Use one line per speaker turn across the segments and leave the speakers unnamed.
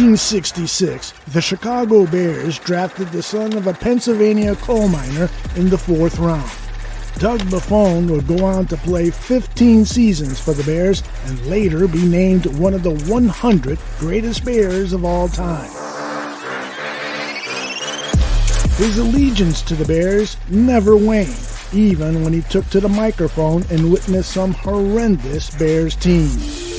1966, the Chicago Bears drafted the son of a Pennsylvania coal miner in the 4th round. Doug Buffone would go on to play 15 seasons for the Bears and later be named one of the 100 greatest Bears of all time. His allegiance to the Bears never waned, even when he took to the microphone and witnessed some horrendous Bears teams.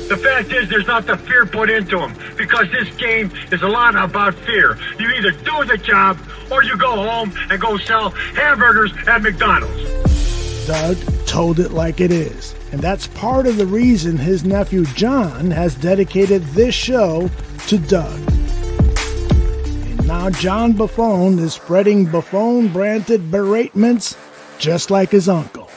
The fact is, there's not the fear put into them, because this game is a lot about fear. You either do the job, or you go home and go sell hamburgers at McDonald's.
Doug told it like it is, and that's part of the reason his nephew John has dedicated this show to Doug. And now John Buffone is spreading Buffone-branded beratements just like his uncle.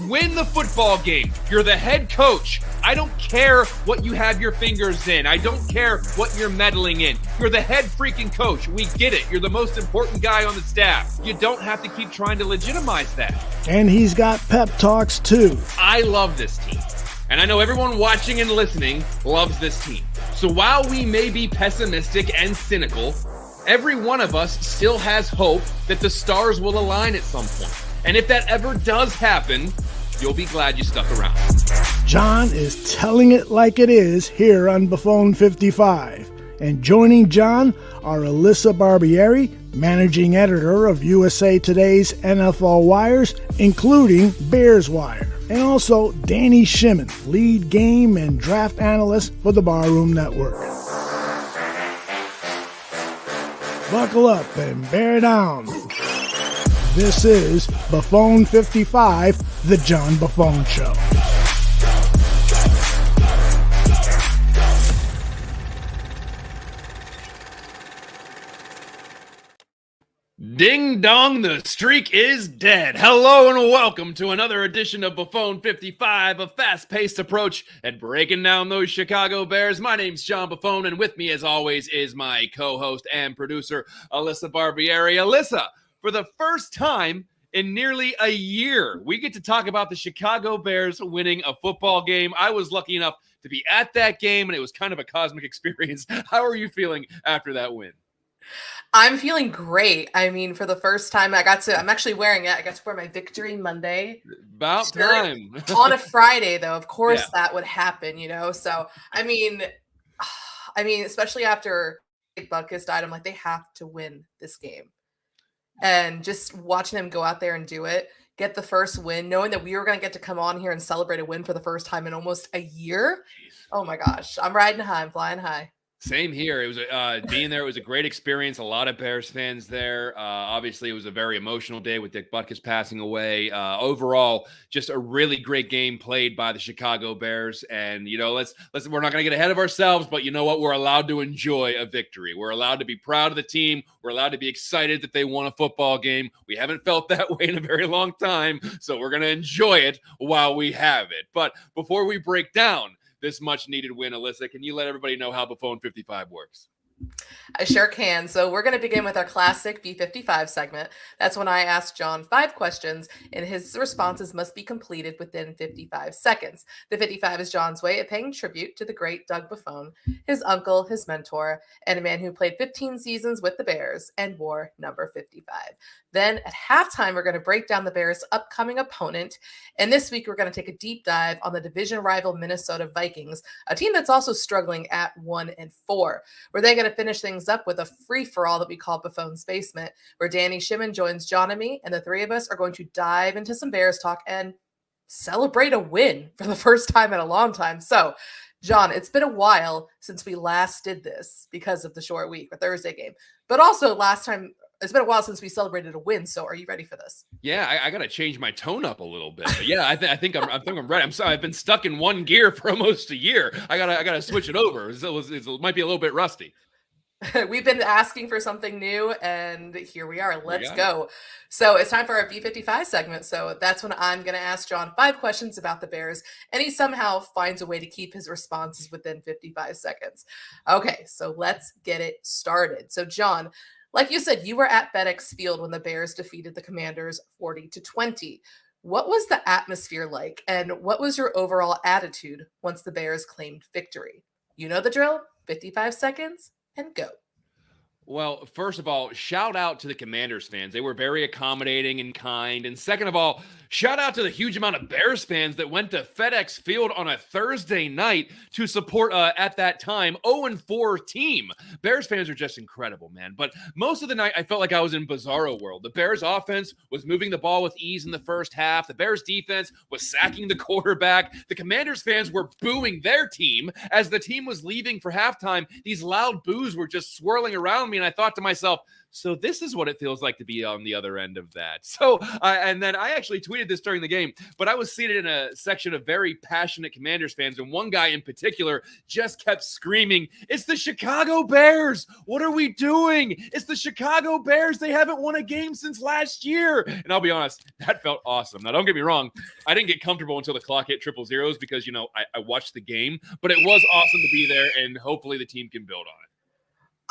Win the football game. You're the head coach. I don't care what you have your fingers in. I don't care what you're meddling in. You're the head freaking coach. We get it. You're the most important guy on the staff. You don't have to keep trying to legitimize that.
And he's got pep talks too.
I love this team. And I know everyone watching and listening loves this team. So while we may be pessimistic and cynical, every one of us still has hope that the stars will align at some point. And if that ever does happen, you'll be glad you stuck around.
John is telling it like it is here on Buffone 55. And joining John are Alyssa Barieri, managing editor of USA Today's NFL Wires, including Bears Wire, and also Danny Shimon, lead game and draft analyst for the Barroom Network. Buckle up and bear down. This is Buffone 55, the John Buffone Show.
Ding dong, the streak is dead. Hello and welcome to another edition of Buffone 55, a fast-paced approach at breaking down those Chicago Bears. My name's John Buffone, and with me, as always, is my co-host and producer, Alyssa Barieri. Alyssa, for the first time in nearly a year, we get to talk about the Chicago Bears winning a football game. I was lucky enough to be at that game, and it was kind of a cosmic experience. How are you feeling after that win?
I'm feeling great. I mean, for the first time, I'm actually wearing it. I got to wear my Victory Monday.
About time.
On a Friday, though. Of course, that would happen, you know? So, I mean, especially after Butkus died, I'm like, they have to win this game. And just watching them go out there and do it, get the first win, knowing that we were going to get to come on here and celebrate a win for the first time in almost a year. Oh my gosh. I'm riding high. I'm flying high.
Same here. It was being there. It was a great experience. A lot of Bears fans there. Obviously, it was a very emotional day with Dick Butkus passing away. Overall, just a really great game played by the Chicago Bears. And you know, let's we're not going to get ahead of ourselves, but you know what? We're allowed to enjoy a victory. We're allowed to be proud of the team. We're allowed to be excited that they won a football game. We haven't felt that way in a very long time, so we're going to enjoy it while we have it. But before we break down this much-needed win, Alyssa, can you let everybody know how Buffone 55 works?
I sure can. So we're going to begin with our classic B55 segment. That's when I ask John 5 questions, and his responses must be completed within 55 seconds. The 55 is John's way of paying tribute to the great Doug Buffone, his uncle, his mentor, and a man who played 15 seasons with the Bears and wore number 55. Then at halftime, we're going to break down the Bears' upcoming opponent. And this week, we're going to take a deep dive on the division rival Minnesota Vikings, a team that's also struggling at 1-4. We're then going to finish things up with a free-for-all that we call Buffone's Basement, where Danny Shimon joins John and me, and the three of us are going to dive into some Bears talk and celebrate a win for the first time in a long time. So, John, it's been a while since we last did this because of the short week, the Thursday game. But also it's been a while since we celebrated a win. So are you ready for this?
Yeah, I got to change my tone up a little bit. But yeah, I think I'm ready. I'm sorry, I've been stuck in one gear for almost a year. I gotta switch it over. It might be a little bit rusty.
We've been asking for something new, and here we are. Let's go. So it's time for our B55 segment. So that's when I'm going to ask John 5 questions about the Bears, and he somehow finds a way to keep his responses within 55 seconds. Okay, so let's get it started. So John, like you said, you were at FedEx Field when the Bears defeated the Commanders 40-20. What was the atmosphere like, and what was your overall attitude once the Bears claimed victory? You know the drill? 55 seconds and go.
Well, first of all, shout out to the Commanders fans. They were very accommodating and kind. And second of all, shout out to the huge amount of Bears fans that went to FedEx Field on a Thursday night to support, at that time, 0-4 team. Bears fans are just incredible, man. But most of the night, I felt like I was in Bizarro world. The Bears offense was moving the ball with ease in the first half. The Bears defense was sacking the quarterback. The Commanders fans were booing their team as the team was leaving for halftime. These loud boos were just swirling around me. And I thought to myself, so this is what it feels like to be on the other end of that. So, and then I actually tweeted this during the game, but I was seated in a section of very passionate Commanders fans, and one guy in particular just kept screaming, "It's the Chicago Bears! What are we doing? It's the Chicago Bears! They haven't won a game since last year!" And I'll be honest, that felt awesome. Now, don't get me wrong, I didn't get comfortable until the clock hit triple zeros because, I watched the game, but it was awesome to be there, and hopefully the team can build on it.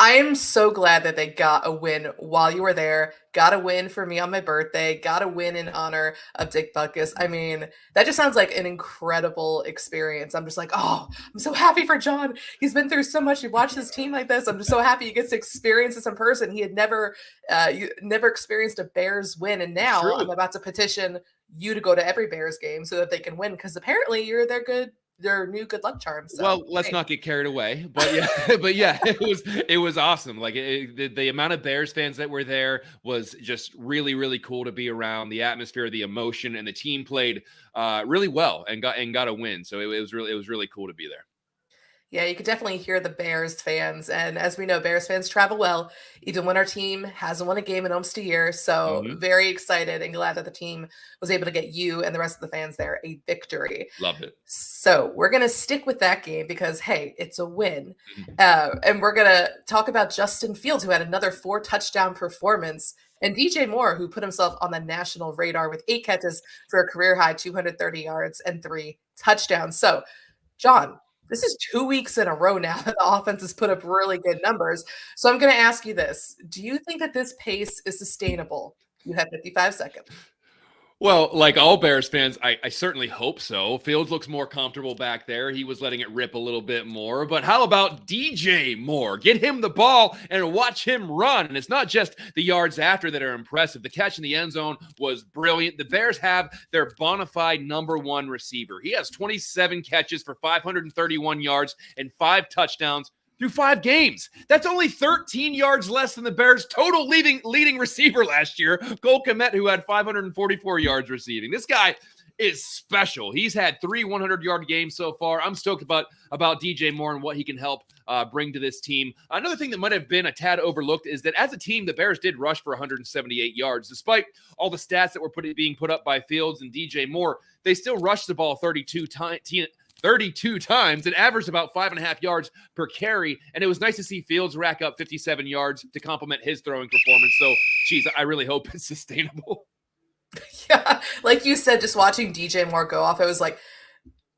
I am so glad that they got a win while you were there, got a win for me on my birthday, got a win in honor of Dick Butkus. I mean, that just sounds like an incredible experience. I'm just like, oh, I'm so happy for John. He's been through so much. He watched his team like this. I'm just so happy he gets to experience this in person. He had never experienced a Bears win. And now I'm about to petition you to go to every Bears game so that they can win, because apparently you're their new good luck charm. So,
well, let's not get carried away, but yeah, it was awesome. Like the amount of Bears fans that were there was just really, really cool to be around. The atmosphere, the emotion, and the team played really well and got a win. So it was really cool to be there.
Yeah, you could definitely hear the Bears fans. And as we know, Bears fans travel well, even when our team hasn't won a game in almost a year. So very excited and glad that the team was able to get you and the rest of the fans there a victory.
Loved it.
So we're going to stick with that game because, hey, it's a win. And we're going to talk about Justin Fields, who had another 4-touchdown performance, and DJ Moore, who put himself on the national radar with 8 catches for a career-high 230 yards and 3 touchdowns. So, John, this is 2 weeks in a row now that the offense has put up really good numbers. So I'm going to ask you this. Do you think that this pace is sustainable? You have 55 seconds.
Well, like all Bears fans, I certainly hope so. Fields looks more comfortable back there. He was letting it rip a little bit more. But how about DJ Moore? Get him the ball and watch him run. And it's not just the yards after that are impressive. The catch in the end zone was brilliant. The Bears have their bona fide number 1 receiver. He has 27 catches for 531 yards and 5 touchdowns through 5 games. That's only 13 yards less than the Bears' total leading receiver last year, Cole Kmet, who had 544 yards receiving. This guy is special. He's had 3 100-yard games so far. I'm stoked about DJ Moore and what he can help bring to this team. Another thing that might have been a tad overlooked is that as a team, the Bears did rush for 178 yards. Despite all the stats that were being put up by Fields and DJ Moore, they still rushed the ball 32 times and averaged about 5.5 yards per carry. And it was nice to see Fields rack up 57 yards to complement his throwing performance. So, geez, I really hope it's sustainable.
Yeah, like you said, just watching DJ Moore go off, I was like,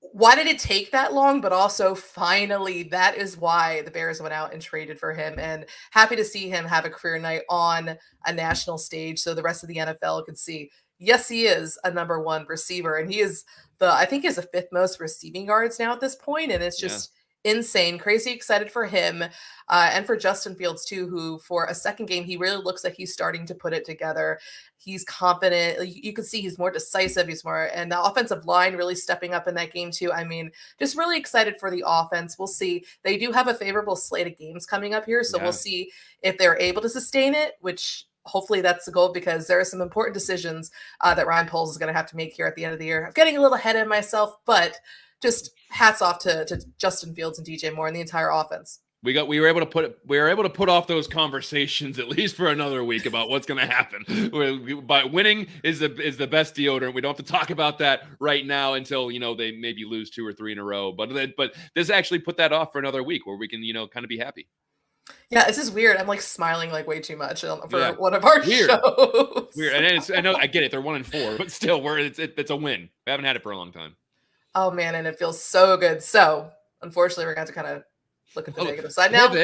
why did it take that long? But also, finally, that is why the Bears went out and traded for him. And happy to see him have a career night on a national stage so the rest of the NFL could see, yes, he is a number 1 receiver. And he is I think he has the 5th most receiving yards now at this point, and it's just insane. Crazy excited for him and for Justin Fields too, who for a second game, he really looks like he's starting to put it together. He's confident. You can see he's more decisive. And the offensive line really stepping up in that game too. I mean, just really excited for the offense. We'll see. They do have a favorable slate of games coming up here, so we'll see if they're able to sustain it, which hopefully that's the goal, because there are some important decisions that Ryan Poles is going to have to make here at the end of the year. I'm getting a little ahead of myself, but just hats off to Justin Fields and DJ Moore and the entire offense.
We were able to put off those conversations at least for another week about what's going to happen. But winning is the best deodorant. We don't have to talk about that right now until they maybe lose 2 or 3 in a row. But this actually put that off for another week where we can kind of be happy.
Yeah, this is weird. I'm like smiling like way too much for one of our shows.
Weird. And I know I get it. They're 1-4, but still, it's a win. We haven't had it for a long time.
Oh man, and it feels so good. So unfortunately, we're going to kind of look at the negative side now.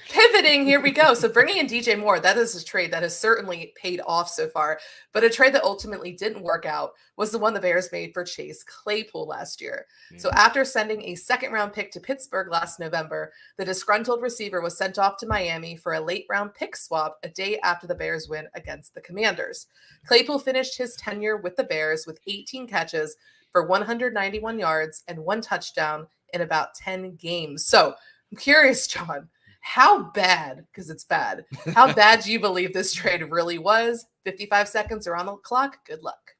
Pivoting, here we go. So bringing in DJ Moore, that is a trade that has certainly paid off so far. But a trade that ultimately didn't work out was the one the Bears made for Chase Claypool last year. So after sending a second-round pick to Pittsburgh last November, the disgruntled receiver was sent off to Miami for a late-round pick swap a day after the Bears win against the Commanders. Claypool finished his tenure with the Bears with 18 catches for 191 yards and 1 touchdown in about 10 games. So I'm curious, John, how bad, because it's bad, how bad do you believe this trade really was? 55 seconds are on the clock. Good luck.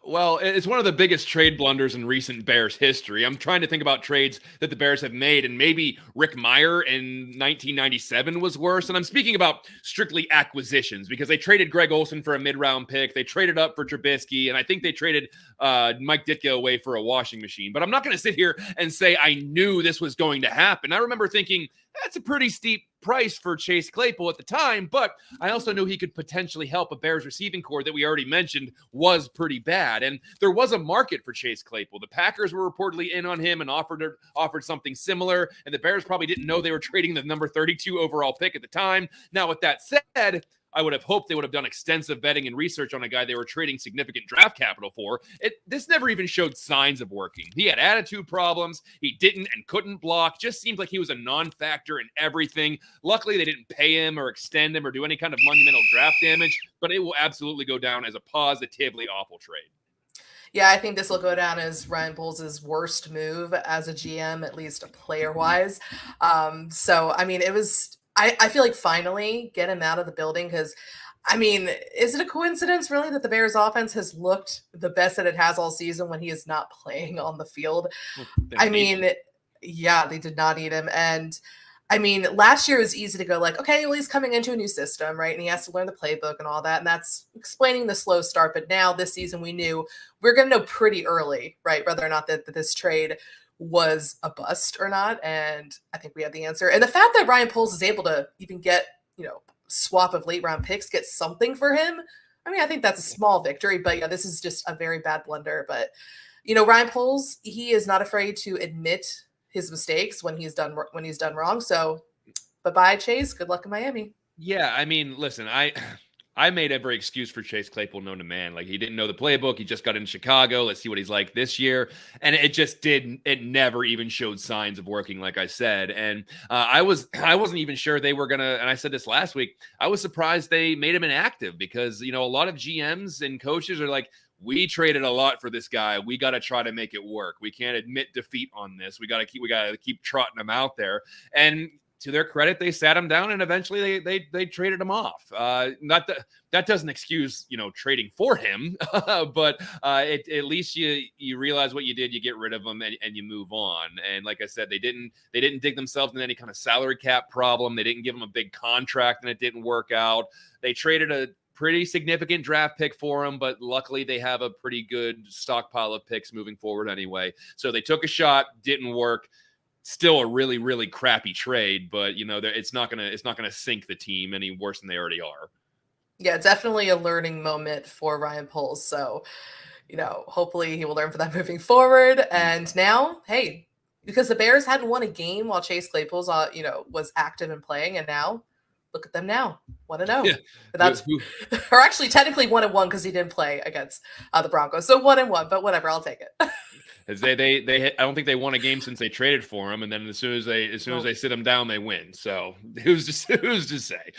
Well, it's one of the biggest trade blunders in recent Bears history. I'm trying to think about trades that the Bears have made, and maybe Rick Meyer in 1997 was worse. And I'm speaking about strictly acquisitions, because they traded Greg Olsen for a mid-round pick. They traded up for Trubisky, and I think they traded Mike Ditka away for a washing machine. But I'm not going to sit here and say I knew this was going to happen. I remember thinking, that's a pretty steep price for Chase Claypool at the time, but I also knew he could potentially help a Bears receiving core that we already mentioned was pretty bad. And there was a market for Chase Claypool. The Packers were reportedly in on him and offered something similar, and the Bears probably didn't know they were trading the number 32 overall pick at the time. Now, with that said, I would have hoped they would have done extensive vetting and research on a guy they were trading significant draft capital for. This never even showed signs of working. He had attitude problems. He didn't and couldn't block. Just seemed like he was a non-factor in everything. Luckily, they didn't pay him or extend him or do any kind of monumental draft damage, but it will absolutely go down as a positively awful trade.
Yeah, I think this will go down as Ryan Poles' worst move as a GM, at least player-wise. So, I mean, it was... I feel like finally get him out of the building, because, I mean, is it a coincidence really that the Bears offense has looked the best that it has all season when he is not playing on the field? I mean, yeah, they did not need him. And I mean, last year it was easy to go like, okay, well, he's coming into a new system, right? And he has to learn the playbook and all that. And that's explaining the slow start. But now this season we knew we're going to know pretty early, right, whether or not that this trade was a bust or not. And I think we have the answer. And the fact that Ryan Poles is able to even get, swap of late round picks, get something for him. I mean, I think that's a small victory, but yeah, this is just a very bad blunder. But, Ryan Poles, he is not afraid to admit his mistakes when he's done wrong. So bye-bye, Chase. Good luck in Miami.
Yeah. I mean, listen, I made every excuse for Chase Claypool known to man. Like, he didn't know the playbook. He just got in Chicago. Let's see what he's like this year. And it never even showed signs of working, like I said. And I wasn't even sure they were going to, and I said this last week, I was surprised they made him inactive, because, a lot of GMs and coaches are like, we traded a lot for this guy. We got to try to make it work. We can't admit defeat on this. We got to keep trotting him out there. And to their credit, they sat him down, and eventually they traded him off. That doesn't excuse trading for him, but at least you realize what you did. You get rid of him and you move on. And like I said, they didn't dig themselves into any kind of salary cap problem. They didn't give him a big contract, and it didn't work out. They traded a pretty significant draft pick for him, but luckily they have a pretty good stockpile of picks moving forward anyway. So they took a shot, didn't work. Still a really, really crappy trade, but it's not gonna sink the team any worse than they already are.
Yeah, definitely a learning moment for Ryan Poles. So, hopefully he will learn from that moving forward. And now, hey, because the Bears hadn't won a game while Chase Claypool was active and playing, and now look at them now, 1-0. Yeah. That's or actually technically 1-1 because he didn't play against the Broncos. So 1-1, but whatever, I'll take it.
As I don't think they won a game since they traded for him, and then as soon as they sit him down, they win. So who's to say?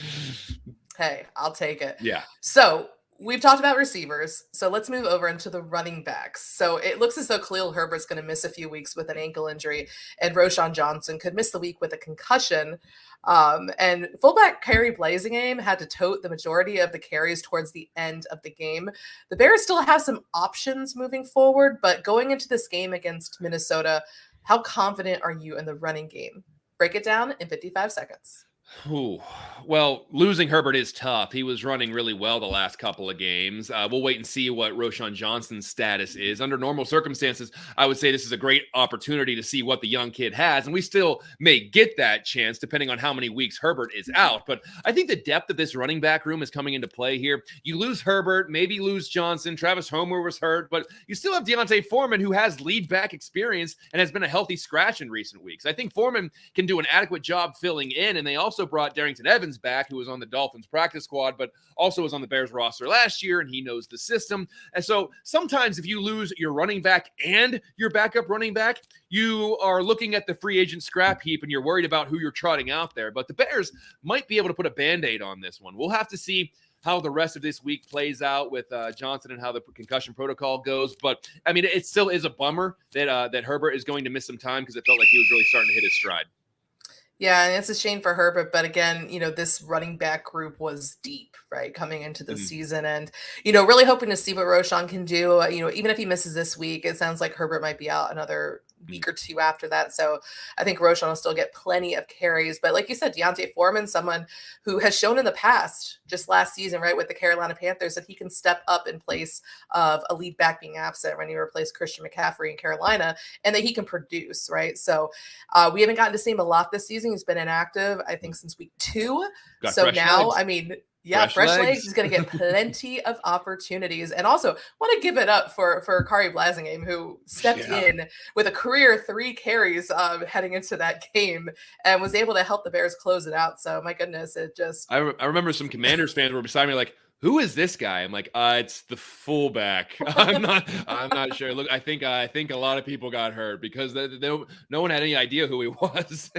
Hey, I'll take it.
Yeah.
So we've talked about receivers, so let's move over into the running backs. So it looks as though Khalil Herbert's going to miss a few weeks with an ankle injury, and Roschon Johnson could miss the week with a concussion. And fullback Kerry Blasingame had to tote the majority of the carries towards the end of the game. The Bears still have some options moving forward, but going into this game against Minnesota, how confident are you in the running game? Break it down in 55 seconds.
Ooh. Well, losing Herbert is tough. He was running really well the last couple of games. We'll wait and see what Roschon Johnson's status is. Under normal circumstances, I would say this is a great opportunity to see what the young kid has, and we still may get that chance depending on how many weeks Herbert is out. But I think the depth of this running back room is coming into play here. You lose Herbert, maybe lose Johnson. Travis Homer was hurt, but you still have Deontay Foreman, who has lead back experience and has been a healthy scratch in recent weeks. I think Foreman can do an adequate job filling in, and they also also brought Darrington Evans back, who was on the Dolphins practice squad, but also was on the Bears roster last year, and he knows the system. And so sometimes if you lose your running back and your backup running back, you are looking at the free agent scrap heap and you're worried about who you're trotting out there. But the Bears might be able to put a Band-Aid on this one. We'll have to see how the rest of this week plays out with Johnson and how the concussion protocol goes. But, I mean, it still is a bummer that Herbert is going to miss some time because it felt like he was really starting to hit his stride.
Yeah, and it's a shame for Herbert, but again, this running back group was deep, right, coming into the season, and really hoping to see what Roschon can do. Even if he misses this week, it sounds like Herbert might be out another week or two after that. So I think Roschon will still get plenty of carries. But like you said, Deontay Foreman, someone who has shown in the past, just last season, right, with the Carolina Panthers, that he can step up in place of a lead back being absent when he replaced Christian McCaffrey in Carolina, and that he can produce, right? So we haven't gotten to see him a lot this season. He's been inactive, I think, since week 2. So now, legs. I mean, yeah, fresh legs. He's going to get plenty of opportunities. And also want to give it up for Kari Blasingame, who stepped in with a career 3 carries heading into that game and was able to help the Bears close it out. So my goodness, it just...
I remember some Commanders fans were beside me like, who is this guy? I'm like, it's the fullback. I'm not sure. Look, I think a lot of people got hurt because no one had any idea who he was.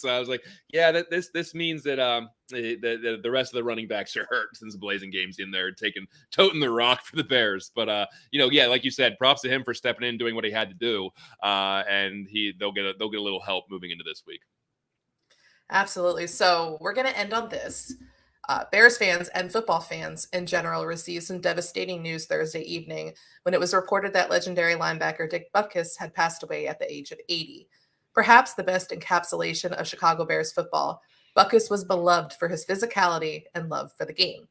I was like, yeah, this means that the rest of the running backs are hurt since Blazingame's in there toting the rock for the Bears. But yeah, like you said, props to him for stepping in, doing what he had to do, and they'll get a little help moving into this week.
Absolutely. So we're gonna end on this. Bears fans and football fans in general received some devastating news Thursday evening when it was reported that legendary linebacker Dick Butkus had passed away at the age of 80. Perhaps the best encapsulation of Chicago Bears football, Butkus was beloved for his physicality and love for the game.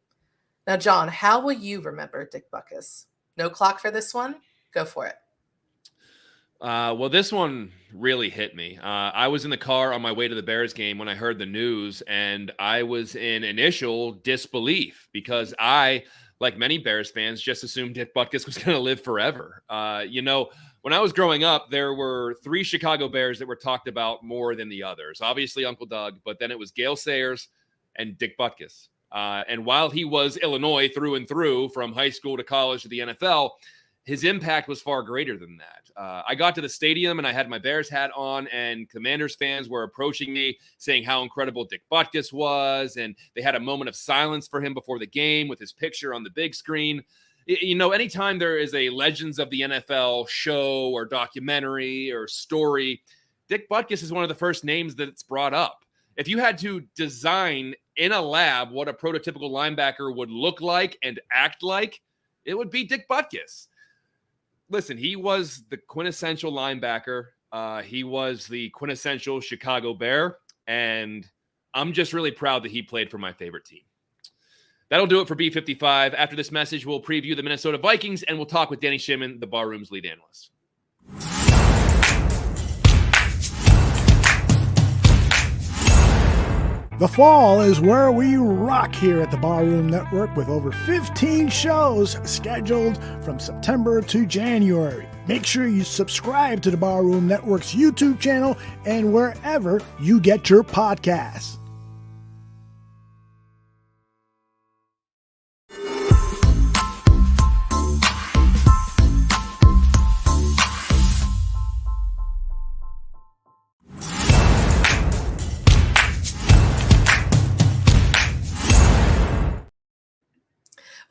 Now, John, how will you remember Dick Butkus? No clock for this one? Go for it.
Well, this one really hit me. I was in the car on my way to the Bears game when I heard the news, and I was in initial disbelief because I, like many Bears fans, just assumed Dick Butkus was going to live forever. When I was growing up, there were 3 Chicago Bears that were talked about more than the others. Obviously, Uncle Doug, but then it was Gale Sayers and Dick Butkus. And while he was Illinois through and through, from high school to college to the NFL, his impact was far greater than that. I got to the stadium and I had my Bears hat on, and Commanders fans were approaching me saying how incredible Dick Butkus was. And they had a moment of silence for him before the game with his picture on the big screen. Anytime there is a Legends of the NFL show or documentary or story, Dick Butkus is one of the first names that's brought up. If you had to design in a lab what a prototypical linebacker would look like and act like, it would be Dick Butkus. Listen, he was the quintessential linebacker. He was the quintessential Chicago Bear, and I'm just really proud that he played for my favorite team. That'll do it for B55. After this message, we'll preview the Minnesota Vikings, and we'll talk with Danny Shimon, the Barroom's lead analyst.
The fall is where we rock here at the Barroom Network with over 15 shows scheduled from September to January. Make sure you subscribe to the Barroom Network's YouTube channel and wherever you get your podcasts.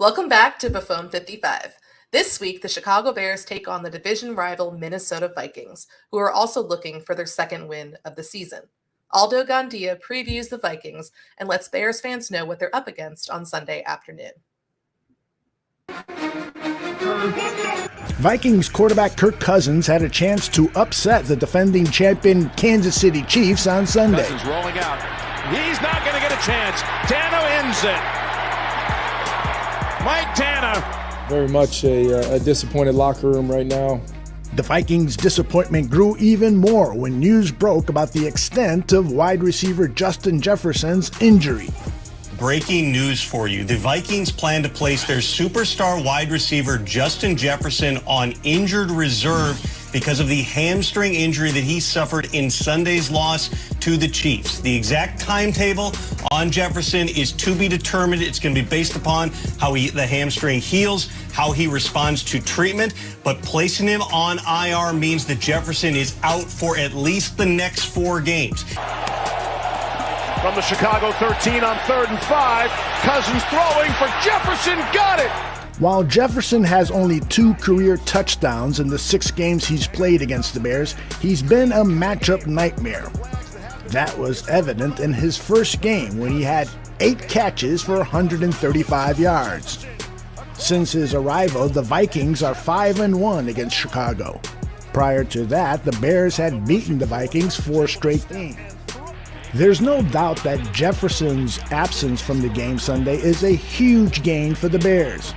Welcome back to Buffone 55. This week, the Chicago Bears take on the division rival Minnesota Vikings, who are also looking for their second win of the season. Aldo Gandia previews the Vikings and lets Bears fans know what they're up against on Sunday afternoon.
Vikings quarterback Kirk Cousins had a chance to upset the defending champion Kansas City Chiefs on Sunday.
Cousins rolling out. He's not going to get a chance. Tano ends it. Mike Tanner.
Very much a disappointed locker room right now.
The Vikings' disappointment grew even more when news broke about the extent of wide receiver Justin Jefferson's injury.
Breaking news for you. The Vikings plan to place their superstar wide receiver Justin Jefferson on injured reserve because of the hamstring injury that he suffered in Sunday's loss to the Chiefs. The exact timetable on Jefferson is to be determined. It's going to be based upon how the hamstring heals, how he responds to treatment, but placing him on IR means that Jefferson is out for at least the next 4 games.
From the Chicago 13 on 3rd and 5, Cousins throwing for Jefferson, got it!
While Jefferson has only 2 career touchdowns in the 6 games he's played against the Bears, he's been a matchup nightmare. That was evident in his first game when he had 8 catches for 135 yards. Since his arrival, the Vikings are 5-1 against Chicago. Prior to that, the Bears had beaten the Vikings 4 straight games. There's no doubt that Jefferson's absence from the game Sunday is a huge gain for the Bears.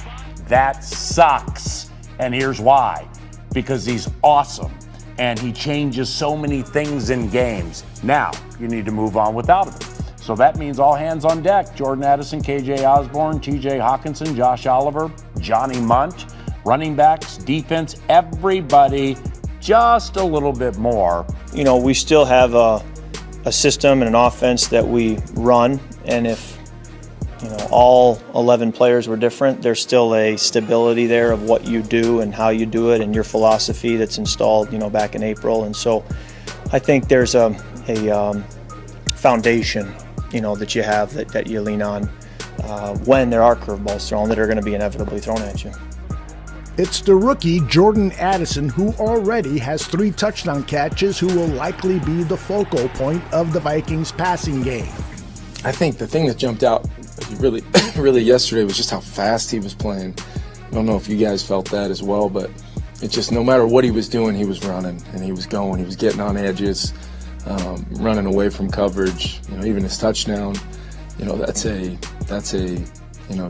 That sucks, and here's why. Because he's awesome, and he changes so many things in games. Now, you need to move on without him. So that means all hands on deck. Jordan Addison, KJ Osborne, TJ Hawkinson, Josh Oliver, Johnny Munt, running backs, defense, everybody just a little bit more.
You know, we still have a system and an offense that we run, and if all 11 players were different, there's still a stability there of what you do and how you do it and your philosophy that's installed, back in April. And so I think there's a foundation, that you have that you lean on when there are curveballs thrown that are going to be inevitably thrown at you.
It's the rookie Jordan Addison, who already has 3 touchdown catches, who will likely be the focal point of the Vikings passing game.
I think the thing that jumped out really yesterday was just how fast he was playing. I don't know if you guys felt that as well, but it's just no matter what he was doing, he was running and he was going. He was getting on edges, running away from coverage. Even his touchdown, that's a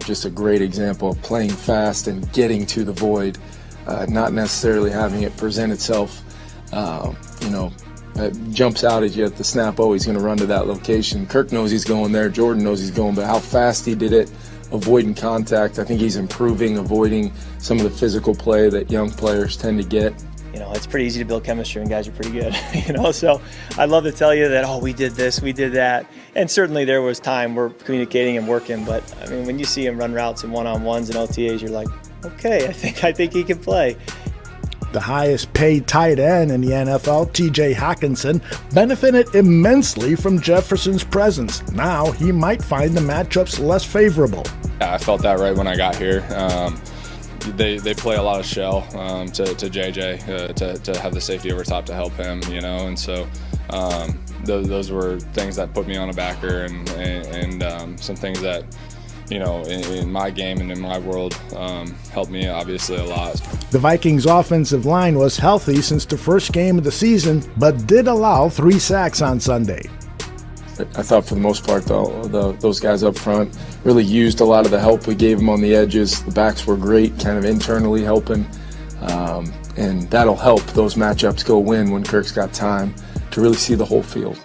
just a great example of playing fast and getting to the void, not necessarily having it present itself. It jumps out at you at the snap. Oh, he's going to run to that location. Kirk knows he's going there. Jordan knows he's going, but how fast he did it, avoiding contact. I think he's improving, avoiding some of the physical play that young players tend to get.
It's pretty easy to build chemistry, and guys are pretty good. So I'd love to tell you that, we did this, we did that. And certainly there was time we're communicating and working, but when you see him run routes and one-on-ones and OTAs, you're like, okay, I think he can play.
The highest paid tight end in the NFL, TJ Hawkinson, benefited immensely from Jefferson's presence. Now he might find the matchups less favorable.
Yeah, I felt that right when I got here. They play a lot of shell to JJ to have the safety over top to help him, and so those were things that put me on a backer and some things that in my game and in my world helped me obviously a lot.
The Vikings' offensive line was healthy since the first game of the season, but did allow 3 sacks on Sunday.
I thought for the most part, though, those guys up front really used a lot of the help we gave them on the edges. The backs were great, kind of internally helping, and that'll help those matchups go win when Kirk's got time to really see the whole field.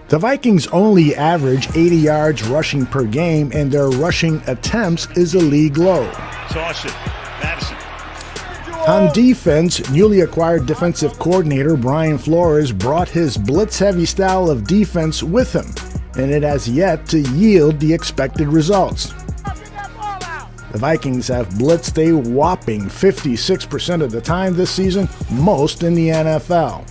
The Vikings only average 80 yards rushing per game, and their rushing attempts is a league low.
Caution, Madison.
On defense, newly acquired defensive coordinator Brian Flores brought his blitz-heavy style of defense with him, and it has yet to yield the expected results. The Vikings have blitzed a whopping 56% of the time this season, most in the NFL.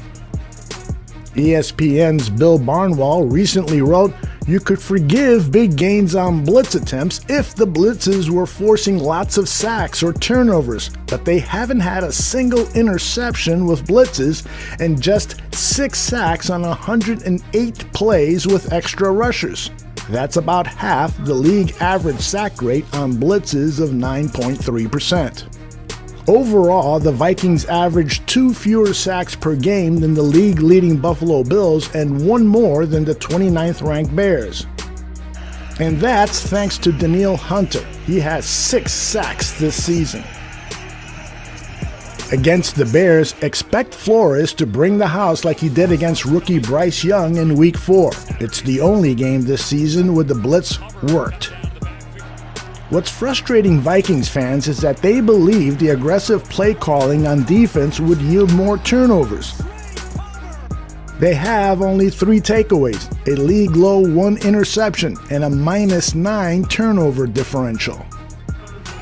ESPN's Bill Barnwell recently wrote, "You could forgive big gains on blitz attempts if the blitzes were forcing lots of sacks or turnovers, but they haven't had a single interception with blitzes and just 6 sacks on 108 plays with extra rushers. That's about half the league average sack rate on blitzes of 9.3%. Overall, the Vikings averaged 2 fewer sacks per game than the league-leading Buffalo Bills and 1 more than the 29th-ranked Bears. And that's thanks to Danielle Hunter. He has 6 sacks this season. Against the Bears, expect Flores to bring the house like he did against rookie Bryce Young in Week 4. It's the only game this season where the blitz worked. What's frustrating Vikings fans is that they believe the aggressive play calling on defense would yield more turnovers. They have only 3 takeaways, a league-low 1 interception, and a -9 turnover differential.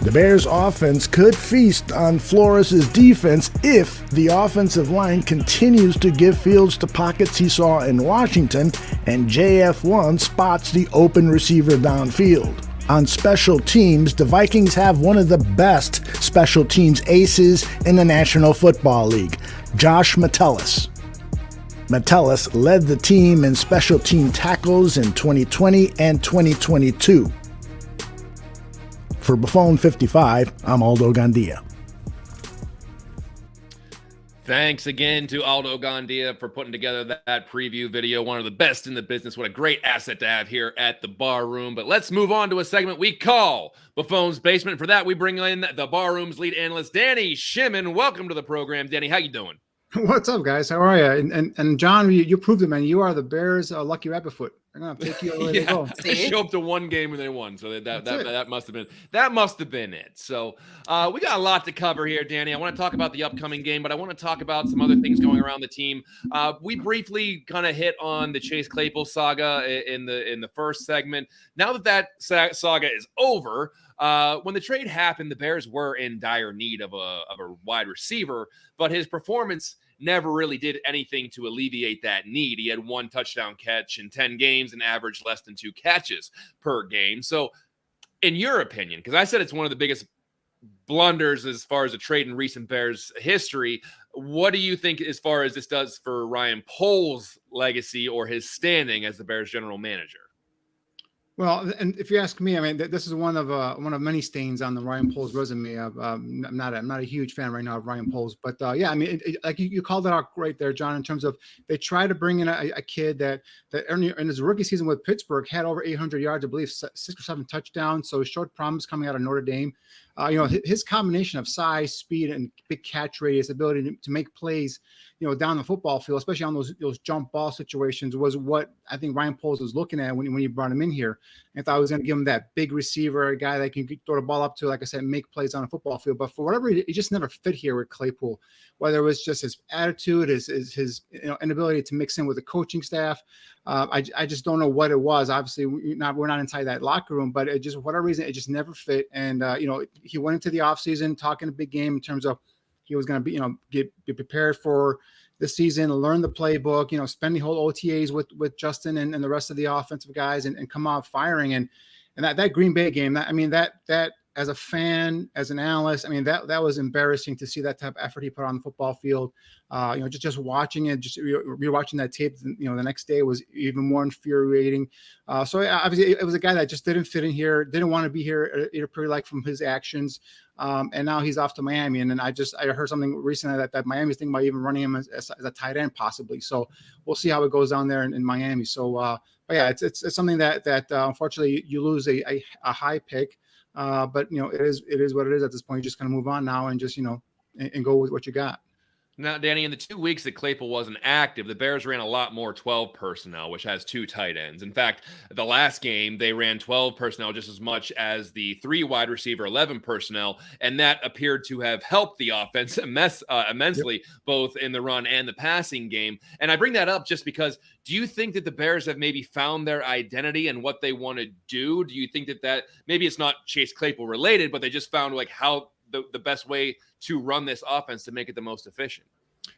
The Bears' offense could feast on Flores' defense if the offensive line continues to give Fields the pockets he saw in Washington and JF1 spots the open receiver downfield. On special teams, the Vikings have one of the best special teams aces in the National Football League, Josh Metellus. Metellus led the team in special team tackles in 2020 and 2022. For Buffone 55, I'm Aldo Gandia.
Thanks again to Aldo Gandia for putting together that preview video. One of the best in the business. What a great asset to have here at the Bar Room. But let's move on to a segment we call Buffone's Basement. For that, we bring in the Bar Room's lead analyst, Danny Shimon. Welcome to the program, Danny. How you doing?
What's up, guys? How are you? And John, you proved it, man. You are the Bears' lucky rabbit foot. They're gonna take you away.
Yeah, go. They show up to one game and they won, so that must have been it. So we got a lot to cover here, Danny. I want to talk about the upcoming game, but I want to talk about some other things going around the team. We briefly kind of hit on the Chase Claypool saga in the first segment. Now that saga is over, when the trade happened, the Bears were in dire need of a wide receiver, but his performance never really did anything to alleviate that need. He had 1 touchdown catch in 10 games and averaged less than 2 catches per game. So in your opinion, because I said it's one of the biggest blunders as far as a trade in recent Bears history, what do you think as far as this does for Ryan Poles' legacy or his standing as the Bears general manager?
Well, and if you ask me, I mean, this is one of many stains on the Ryan Poles resume. I'm not a huge fan right now of Ryan Poles, but yeah, I mean, like you called it out right there, John, in terms of they try to bring in a kid that in his rookie season with Pittsburgh had over 800 yards, I believe 6 or 7 touchdowns. So showed promise coming out of Notre Dame. His combination of size, speed, and big catch radius, ability to make plays, down the football field, especially on those jump ball situations, was what I think Ryan Poles was looking at when you brought him in here. And thought I was going to give him that big receiver, a guy that can throw the ball up to, like I said, make plays on a football field. But for whatever reason, it just never fit here with Claypool. Whether it was just his attitude, his inability to mix in with the coaching staff, I just don't know what it was. Obviously, we're not inside that locker room, but it just for whatever reason, it just never fit. And he went into the offseason talking a big game in terms of he was going to be prepared for the season, learn the playbook, spend the whole OTAs with Justin and the rest of the offensive guys and come out firing. And that Green Bay game, that as a fan, as an analyst, I mean, that was embarrassing to see that type of effort he put on the football field. Just watching it, just rewatching that tape, the next day was even more infuriating. So obviously it was a guy that just didn't fit in here, didn't want to be here, pretty like from his actions. And now he's off to Miami. And then I heard something recently that Miami's thinking about even running him as a tight end possibly. So we'll see how it goes down there in Miami. So, but yeah, it's something that unfortunately you lose a high pick. But it is what it is at this point. You just kind of move on now and just, and go with what you got.
Now, Danny, in the 2 weeks that Claypool wasn't active, the Bears ran a lot more 12 personnel, which has 2 tight ends. In fact, the last game, they ran 12 personnel just as much as the 3 wide receiver 11 personnel, and that appeared to have helped the offense immensely, both in the run and the passing game. And I bring that up just because, do you think that the Bears have maybe found their identity and what they want to do? Do you think that maybe it's not Chase Claypool related, but they just found like how the best way to run this offense to make it the most efficient?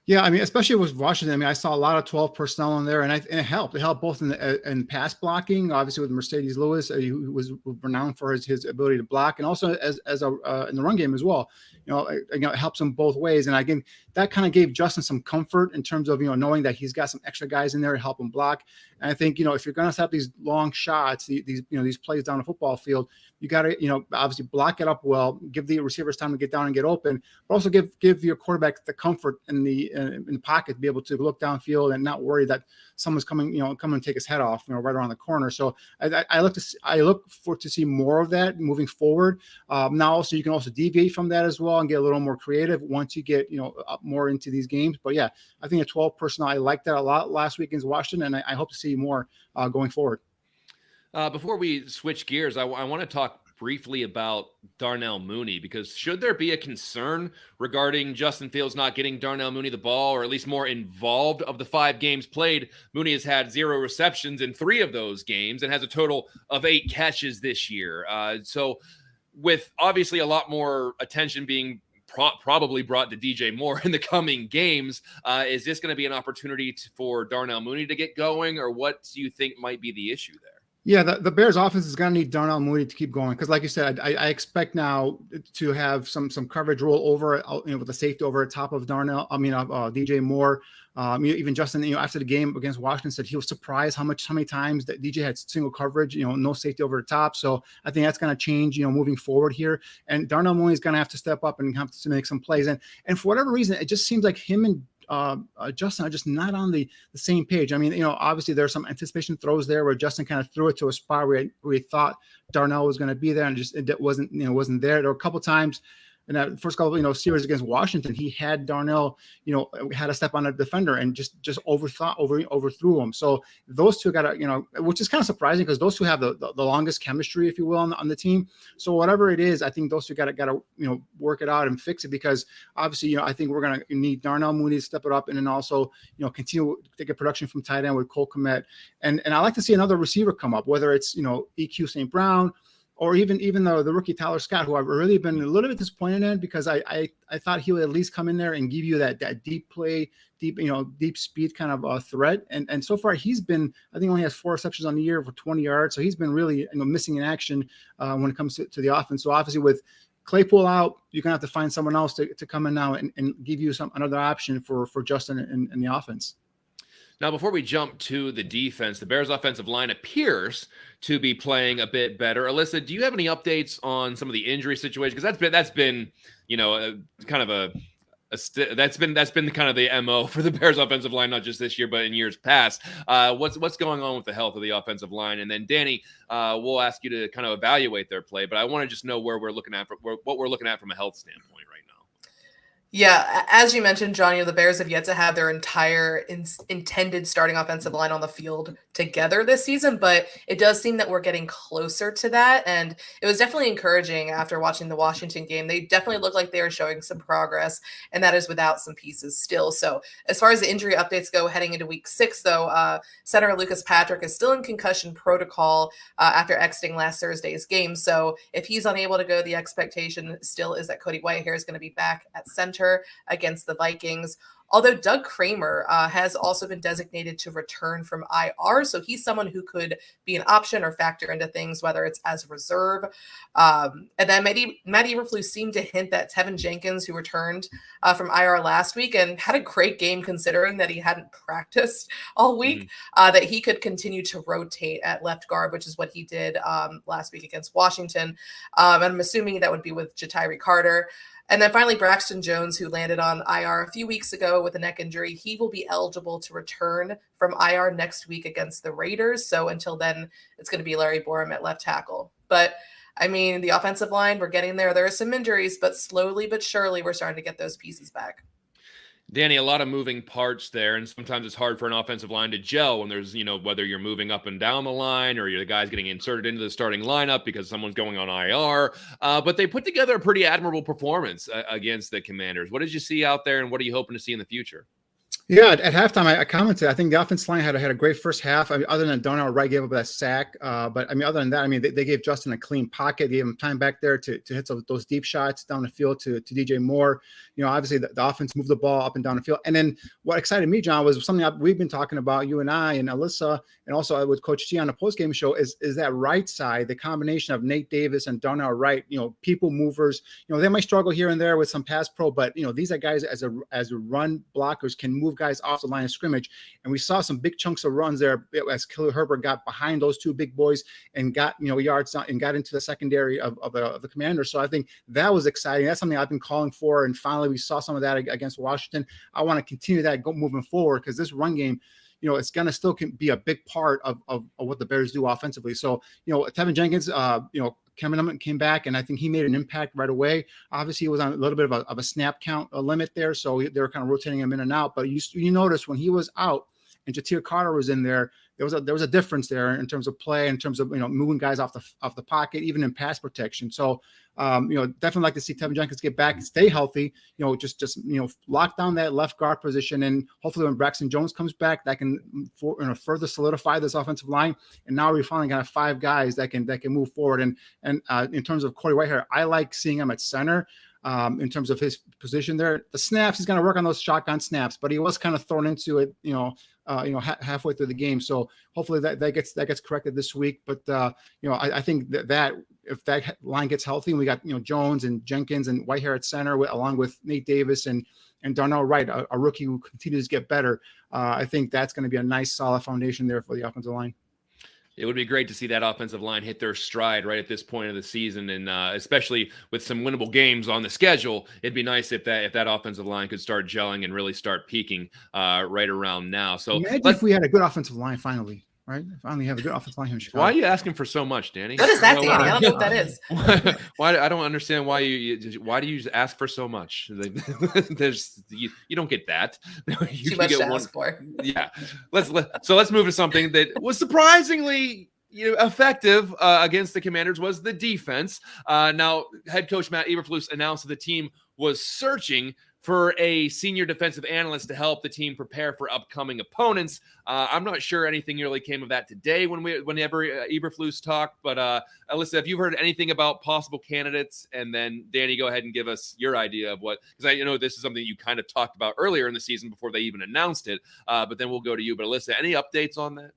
Yeah, I mean, especially with Washington. I mean, I saw a lot of 12 personnel in there, and it helped. It helped both in pass blocking, obviously with Mercedes Lewis, who was renowned for his ability to block, and also as in the run game as well. It helps him both ways. And again, that kind of gave Justin some comfort in terms of knowing that he's got some extra guys in there to help him block. And I think if you're going to set these long shots, these plays down the football field, you got to obviously block it up well, give the receivers time to get down and get open, but also give your quarterback the comfort in the pocket to be able to look downfield and not worry that someone's coming and take his head off right around the corner. So I look for to see more of that moving forward. Now also you can also deviate from that as well and get a little more creative once you get up more into these games. But yeah, I think a 12 personnel, I liked that a lot last week against Washington, and I hope to see more going forward.
Before we switch gears, I want to talk briefly about Darnell Mooney, because should there be a concern regarding Justin Fields not getting Darnell Mooney the ball, or at least more involved? Of the 5 games played, Mooney has had 0 receptions in 3 of those games and has a total of 8 catches this year. So with obviously a lot more attention being probably brought to DJ Moore in the coming games, is this going to be an opportunity for Darnell Mooney to get going, or what do you think might be the issue there?
Yeah, the Bears offense is going to need Darnell Mooney to keep going, because, like you said, I expect now to have some coverage roll over, with the safety over the top of DJ Moore. Even Justin, after the game against Washington, said he was surprised how many times that DJ had single coverage, no safety over the top. So I think that's going to change, moving forward here. And Darnell Mooney is going to have to step up and have to make some plays. And for whatever reason, it just seems like him and Justin are just not on the same page. I mean, obviously there's some anticipation throws there where Justin kind of threw it to a spot where he thought Darnell was going to be there, and it wasn't there. There were a couple times in that first couple, series against Washington, he had Darnell, had to step on a defender and just overthrew him. So those two got to, which is kind of surprising, because those two have the longest chemistry, if you will, on the team. So whatever it is, I think those two got to work it out and fix it, because obviously, I think we're going to need Darnell Mooney to step it up, and then also, continue to get production from tight end with Cole Kmet. And I like to see another receiver come up, whether it's, EQ St. Brown, or even the rookie Tyler Scott, who I've really been a little bit disappointed in, because I thought he would at least come in there and give you that deep play, deep speed kind of threat. And so far he's been, I think only has 4 receptions on the year for 20 yards. So he's been really missing in action when it comes to the offense. So obviously with Claypool out, you're gonna have to find someone else to come in now and give you another option for Justin in the offense.
Now, before we jump to the defense, the Bears' offensive line appears to be playing a bit better. Alyssa, do you have any updates on some of the injury situation? Because that's been that's been kind of the MO for the Bears' offensive line, not just this year, but in years past. What's going on with the health of the offensive line? And then Danny, we'll ask you to kind of evaluate their play, but I want to just know where we're looking at what we're looking at from a health standpoint right now.
Yeah, as you mentioned, John, the Bears have yet to have their entire intended starting offensive line on the field together this season, but it does seem that we're getting closer to that, and it was definitely encouraging after watching the Washington game. They definitely look like they are showing some progress, and that is without some pieces still. So as far as the injury updates go heading into week 6, though, center Lucas Patrick is still in concussion protocol after exiting last Thursday's game. So if he's unable to go, the expectation still is that Cody Whitehair is going to be back at center against the Vikings. Although Doug Kramer has also been designated to return from IR, so he's someone who could be an option or factor into things, whether it's as a reserve. And then Matt Eberflus seemed to hint that Tevin Jenkins, who returned from IR last week and had a great game considering that he hadn't practiced all week, that he could continue to rotate at left guard, which is what he did last week against Washington. And I'm assuming that would be with Ja'Tyre Carter. And then finally, Braxton Jones, who landed on IR a few weeks ago with a neck injury, he will be eligible to return from IR next week against the Raiders. So until then, it's going to be Larry Borum at left tackle. But, I mean, the offensive line, we're getting there. There are some injuries, but slowly but surely, we're starting to get those pieces back.
Danny, a lot of moving parts there, and sometimes it's hard for an offensive line to gel when there's, whether you're moving up and down the line or you're the guys getting inserted into the starting lineup because someone's going on IR. But they put together a pretty admirable performance against the Commanders. What did you see out there, and what are you hoping to see in the future?
Yeah, at halftime, I commented, I think the offensive line had a great first half. I mean, other than Darnell Wright gave up that sack. But, I mean, other than that, I mean, they gave Justin a clean pocket, gave him time back there to hit those deep shots down the field to DJ Moore. Obviously, the offense moved the ball up and down the field. And then what excited me, John, was something we've been talking about, you and I and Alyssa, and also with Coach T on the postgame show, is that right side, the combination of Nate Davis and Darnell Wright, people movers. They might struggle here and there with some pass pro, but, these are guys as run blockers can move guys off the line of scrimmage. And we saw some big chunks of runs there as Khalil Herbert got behind those two big boys and got, yards and got into the secondary of the Commanders. So I think that was exciting. That's something I've been calling for. And finally, we saw some of that against Washington. I want to continue that moving forward, because this run game, it's going to still be a big part of what the Bears do offensively. So, Tevin Jenkins, came back, and I think he made an impact right away. Obviously, he was on a little bit of a snap count limit there, so they were kind of rotating him in and out. But you notice when he was out and Ja'Tyre Carter was in there, there was a difference there in terms of play, in terms of moving guys off the pocket, even in pass protection. So definitely like to see Tevin Jenkins get back and stay healthy. Just lock down that left guard position, and hopefully when Braxton Jones comes back, that can further solidify this offensive line. And now we finally got 5 guys that can move forward. And in terms of Corey Whitehair, I like seeing him at center. In terms of his position there, the snaps, he's going to work on those shotgun snaps, but he was kind of thrown into it, halfway through the game. So hopefully that gets corrected this week. But I think that if that line gets healthy, and we got Jones and Jenkins and Whitehair at center, along with Nate Davis and Darnell Wright, a rookie who continues to get better, I think that's going to be a nice solid foundation there for the offensive line.
It would be great to see that offensive line hit their stride right at this point of the season, and especially with some winnable games on the schedule. It'd be nice if that offensive line could start gelling and really start peaking right around now. So
imagine if we had a good offensive line finally. Right? Finally have a good offensive line here in Chicago.
Why are you asking for so much, Danny?
What is that, Danny? I don't know what that is.
Why I don't understand why why do you ask for so much? You don't get that. You
Too much
get
to ask for.
Yeah. Let's move to something that was surprisingly effective against the Commanders was the defense. Now, head coach Matt Eberflus announced that the team was searching for a senior defensive analyst to help the team prepare for upcoming opponents. I'm not sure anything really came of that today whenever Eberflus talked, but Alyssa, have you heard anything about possible candidates? And then Danny, go ahead and give us your idea of what, because I know this is something you kind of talked about earlier in the season before they even announced it, but then we'll go to you. But Alyssa, any updates on that?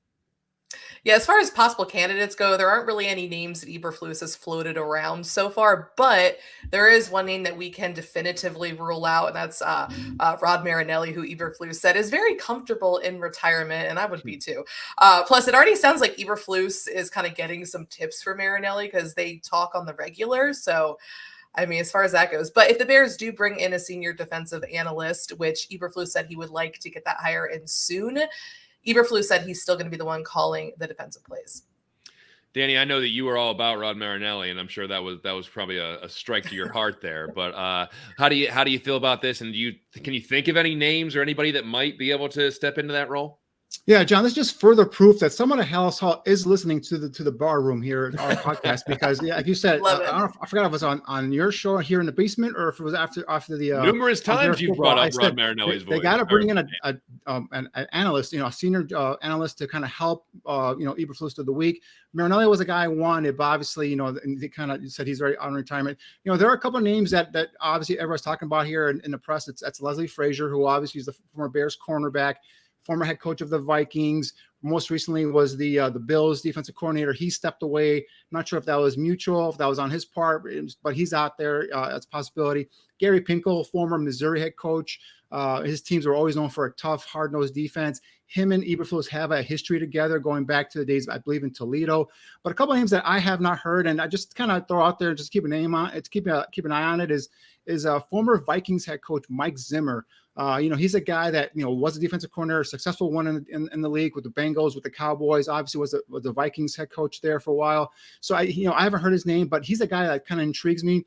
Yeah, as far as possible candidates go, there aren't really any names that Eberflus has floated around so far, but there is one name that we can definitively rule out, and that's Rod Marinelli, who Eberflus said is very comfortable in retirement, and I would be too. Plus, it already sounds like Eberflus is kind of getting some tips for Marinelli because they talk on the regular, so I mean, as far as that goes. But if the Bears do bring in a senior defensive analyst, which Eberflus said he would like to get that hire in soon, Eberflus said he's still going to be the one calling the defensive plays.
Danny, I know that you were all about Rod Marinelli, and I'm sure that was probably a strike to your heart there. But how do you feel about this? And can you think of any names or anybody that might be able to step into that role?
Yeah, John, this is just further proof that someone at Hallis Hall is listening to the bar room here at our podcast, because like you said, I forgot if it was on your show here in the basement or if it was after the
numerous times you've brought up Rod Marinelli's voice.
They got to bring in an analyst, a senior analyst to kind of help Eberflus through the week. Marinelli was a guy I wanted, but obviously, and they kind of said he's very on retirement. There are a couple of names that obviously everyone's talking about here in the press. That's Leslie Frazier, who obviously is the former Bears cornerback, former head coach of the Vikings. Most recently was the Bills defensive coordinator. He stepped away. I'm not sure if that was mutual, if that was on his part, but he's out there. That's a possibility. Gary Pinkel, former Missouri head coach. His teams were always known for a tough, hard-nosed defense. Him and Eberflus have a history together going back to the days, I believe, in Toledo. But a couple of names that I have not heard, and I just kind of throw out there, just keep a name on it, keep an eye on it, is former Vikings head coach Mike Zimmer. He's a guy that was a defensive coordinator, a successful one in the league with the Bengals, with the Cowboys. Obviously, was the Vikings head coach there for a while. So I haven't heard his name, but he's a guy that kind of intrigues me.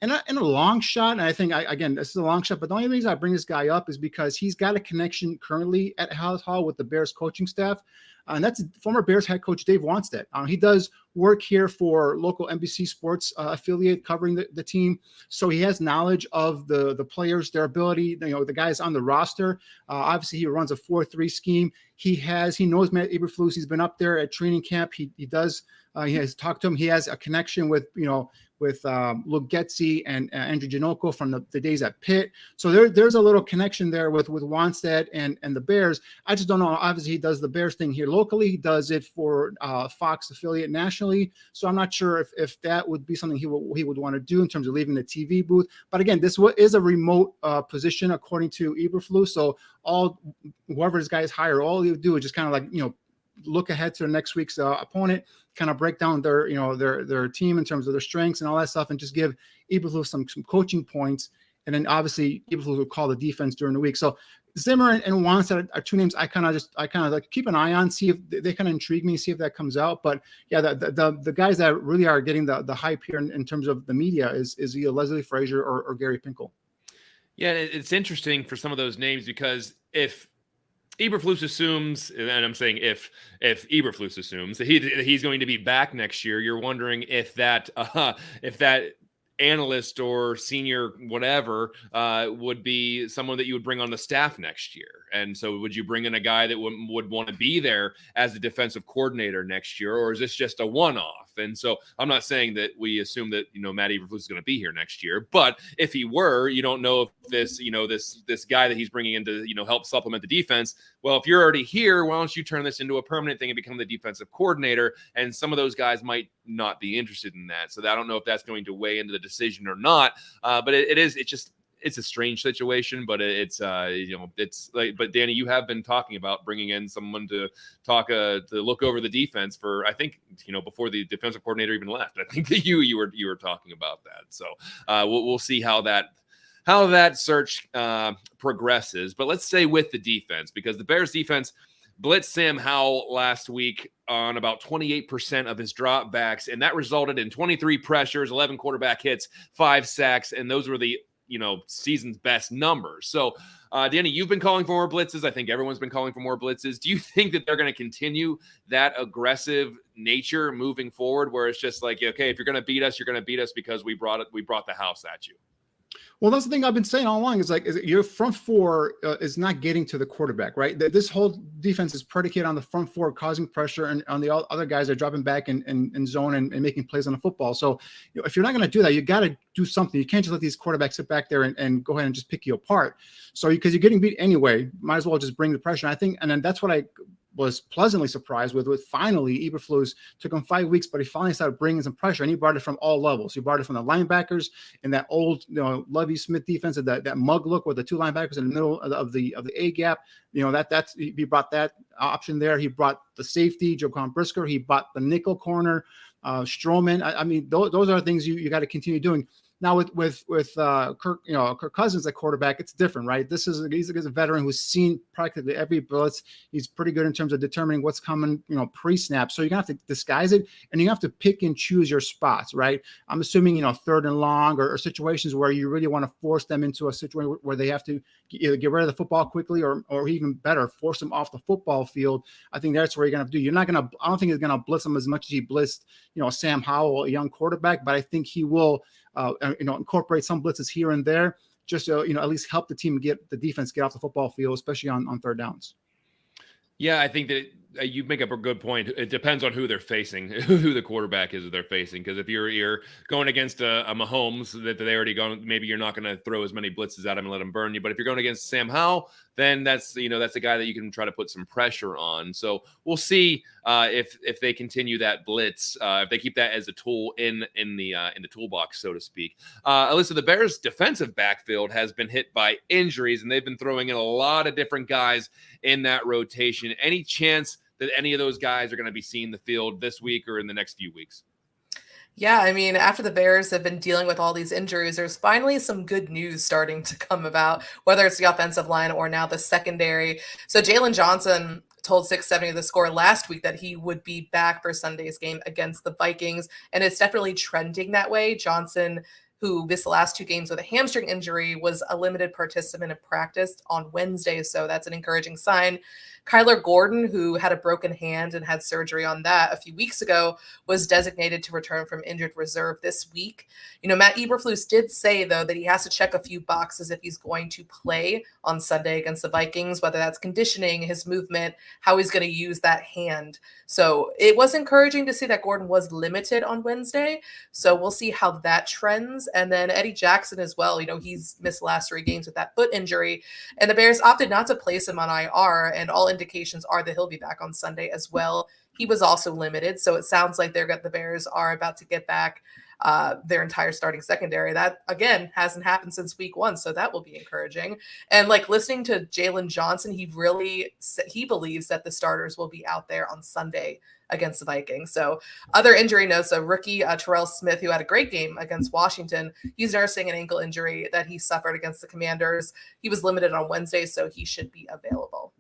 And in a long shot, and I think, again, this is a long shot, but the only reason I bring this guy up is because he's got a connection currently at Hallis Hall with the Bears coaching staff. And that's former Bears head coach Dave Wanstead. He does work here for local NBC Sports affiliate covering the team. So he has knowledge of the players, their ability, the guys on the roster. Obviously, he runs a 4-3 scheme. He knows Matt Eberflus. He's been up there at training camp. He has talked to him. He has a connection with Luke Getsy and Andrew Janocko from the days at Pitt. So there's a little connection there with Wanstead and the Bears. I just don't know. Obviously, he does the Bears thing here locally. He does it for Fox affiliate nationally. So I'm not sure if that would be something he would want to do in terms of leaving the TV booth. But again, this is a remote position according to Eberflus. So whoever this guy is hired, all he would do is just kind of like, look ahead to the next week's opponent, kind of break down their team in terms of their strengths and all that stuff, and just give Eberflus some coaching points. And then obviously Eberflus will call the defense during the week. So Zimmer and Wanstead are two names I kind of like keep an eye on, see if they kind of intrigue me, see if that comes out. But yeah, the guys that really are getting the hype here in terms of the media is either Leslie Frazier or Gary Pinkel.
Yeah, it's interesting for some of those names because if Eberflus assumes, and I'm saying if Eberflus assumes that he's going to be back next year, you're wondering if that analyst or senior whatever would be someone that you would bring on the staff next year. And so would you bring in a guy that would want to be there as the defensive coordinator next year, or is this just a one-off? And so I'm not saying that we assume that, Matt Eberflus is going to be here next year, but if he were, you don't know if this, this guy that he's bringing in to, help supplement the defense. Well, if you're already here, why don't you turn this into a permanent thing and become the defensive coordinator? And some of those guys might not be interested in that. So I don't know if that's going to weigh into the decision or not. But it's a strange situation, but it's like, but Danny, you have been talking about bringing in someone to look over the defense for, I think, before the defensive coordinator even left. I think that you were talking about that. So we'll see how that search progresses. But let's stay with the defense, because the Bears defense blitzed Sam Howell last week on about 28% of his dropbacks, and that resulted in 23 pressures, 11 quarterback hits, 5 sacks, and those were the season's best numbers. So, Danny, you've been calling for more blitzes. I think everyone's been calling for more blitzes. Do you think that they're going to continue that aggressive nature moving forward, where it's just like, okay, if you're going to beat us, you're going to beat us because we brought the house at you?
Well, that's the thing I've been saying all along is your front four is not getting to the quarterback, right? This whole defense is predicated on the front four causing pressure, and on the other guys are dropping back in zone and making plays on the football. So if you're not going to do that, you got to do something. You can't just let these quarterbacks sit back there and go ahead and just pick you apart. So because you're getting beat anyway, might as well just bring the pressure. And I think, and then that's what I was pleasantly surprised with finally Eberflus. Took him 5 weeks, but he finally started bringing some pressure, and he brought it from all levels. He brought it from the linebackers and that old Lovie Smith defense, that mug look with the 2 linebackers in the middle of the A gap. He brought that option there. He brought the safety, Jaquan Brisker. He brought the nickel corner, Stroman. I mean, those are things you got to continue doing. Now with Kirk Cousins at quarterback, it's different, right? He's a veteran who's seen practically every blitz. He's pretty good in terms of determining what's coming, pre-snap. So you're gonna have to disguise it, and you have to pick and choose your spots, right? I'm assuming 3rd and long or situations where you really want to force them into a situation where they have to either get rid of the football quickly or even better, force them off the football field. I think that's where you're gonna have to do. I don't think he's gonna blitz them as much as he blitzed, Sam Howell, a young quarterback, but I think he will. Incorporate some blitzes here and there, just to, at least help the team get the defense get off the football field, especially on 3rd downs.
Yeah, I think that you make up a good point. It depends on who they're facing, who the quarterback is that they're facing. Because if you're going against a Mahomes that they already gone, maybe you're not going to throw as many blitzes at him and let him burn you. But if you're going against Sam Howell, then that's a guy that you can try to put some pressure on. So we'll see if they continue that blitz, if they keep that as a tool in the toolbox, so to speak. Alyssa, the Bears' defensive backfield has been hit by injuries, and they've been throwing in a lot of different guys in that rotation. Any chance that any of those guys are going to be seeing the field this week or in the next few weeks?
Yeah, I mean, after the Bears have been dealing with all these injuries, there's finally some good news starting to come about, whether it's the offensive line or now the secondary. So Jalen Johnson told 670 The Score last week that he would be back for Sunday's game against the Vikings, and it's definitely trending that way. Johnson, who missed the last 2 games with a hamstring injury, was a limited participant in practice on Wednesday, so that's an encouraging sign. Kyler Gordon, who had a broken hand and had surgery on that a few weeks ago, was designated to return from injured reserve this week. Matt Eberflus did say, though, that he has to check a few boxes if he's going to play on Sunday against the Vikings, whether that's conditioning, his movement, how he's going to use that hand. So it was encouraging to see that Gordon was limited on Wednesday. So we'll see how that trends. And then Eddie Jackson as well. He's missed the last 3 games with that foot injury, and the Bears opted not to place him on IR, and all indications are that he'll be back on Sunday as well. He was also limited, so it sounds like the Bears are about to get back their entire starting secondary. That, again, hasn't happened since week 1, so that will be encouraging. And listening to Jalen Johnson, he believes that the starters will be out there on Sunday against the Vikings. So other injury notes, a rookie Terrell Smith, who had a great game against Washington, he's nursing an ankle injury that he suffered against the Commanders. He was limited on Wednesday, so he should be available.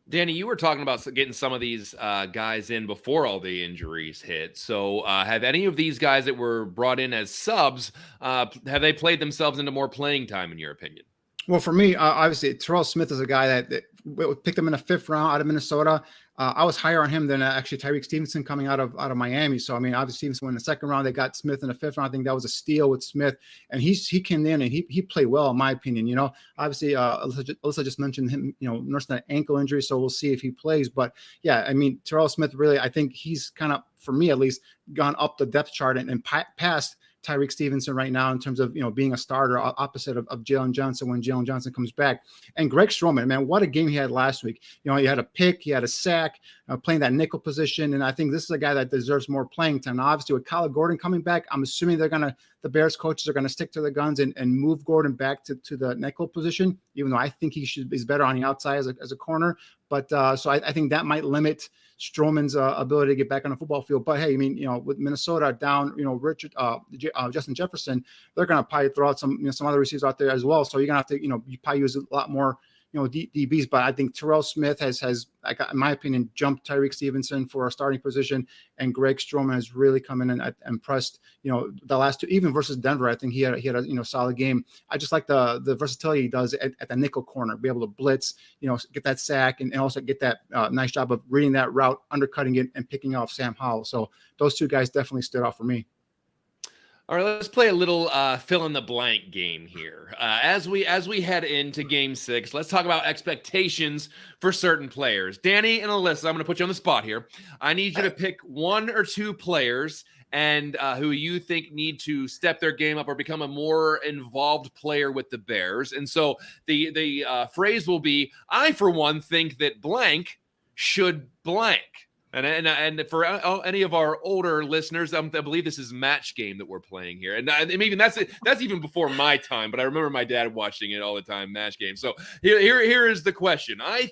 Danny, you were talking about getting some of these guys in before all the injuries hit. So have any of these guys that were brought in as subs, have they played themselves into more playing time, in your opinion?
Well, for me, obviously, Terrell Smith is a guy that picked him in the 5th round out of Minnesota. I was higher on him than actually Tyreek Stevenson coming out of Miami. So, I mean, obviously, Stevenson went in the 2nd round. They got Smith in the 5th round. I think that was a steal with Smith. And he came in and he played well, in my opinion. You know, obviously, Alyssa just mentioned him, you know, nursing that ankle injury. So we'll see if he plays. But, yeah, I mean, Terrell Smith, really, I think he's kind of, for me at least, gone up the depth chart and past Tyreek Stevenson right now in terms of, you know, being a starter opposite of Jalen Johnson when Jalen Johnson comes back. And Greg Stroman, man, what a game he had last week. You know, he had a pick, he had a sack, playing that nickel position. And I think this is a guy that deserves more playing time. Now, obviously, with Kyler Gordon coming back, I'm assuming the Bears coaches are going to stick to the guns and move Gordon back to the nickel position, even though I think he's better on the outside as a corner. But so I think that might limit Stroman's ability to get back on the football field. But hey, I mean, you know, with Minnesota down, you know, Justin Jefferson, they're going to probably throw out some other receivers out there as well. So you're going to have to, you know, you probably use a lot more, you know, DBs. But I think Terrell Smith has in my opinion, jumped Tyreek Stevenson for a starting position, and Greg Stroman has really come in and impressed. You know, the last two, even versus Denver, I think he had a solid game. I just like the versatility he does at the nickel corner, be able to blitz, you know, get that sack, and also get that nice job of reading that route, undercutting it, and picking off Sam Howell. So those two guys definitely stood out for me.
All right, let's play a little fill in the blank game here. As we head into Game 6, let's talk about expectations for certain players. Danny and Alyssa, I'm going to put you on the spot here. I need you to pick 1 or 2 players and who you think need to step their game up or become a more involved player with the Bears. And so the phrase will be, I, for one, think that blank should blank. And for any of our older listeners, I believe this is Match Game that we're playing here. And maybe that's even before my time, but I remember my dad watching it all the time, Match Game. So here is the question. I,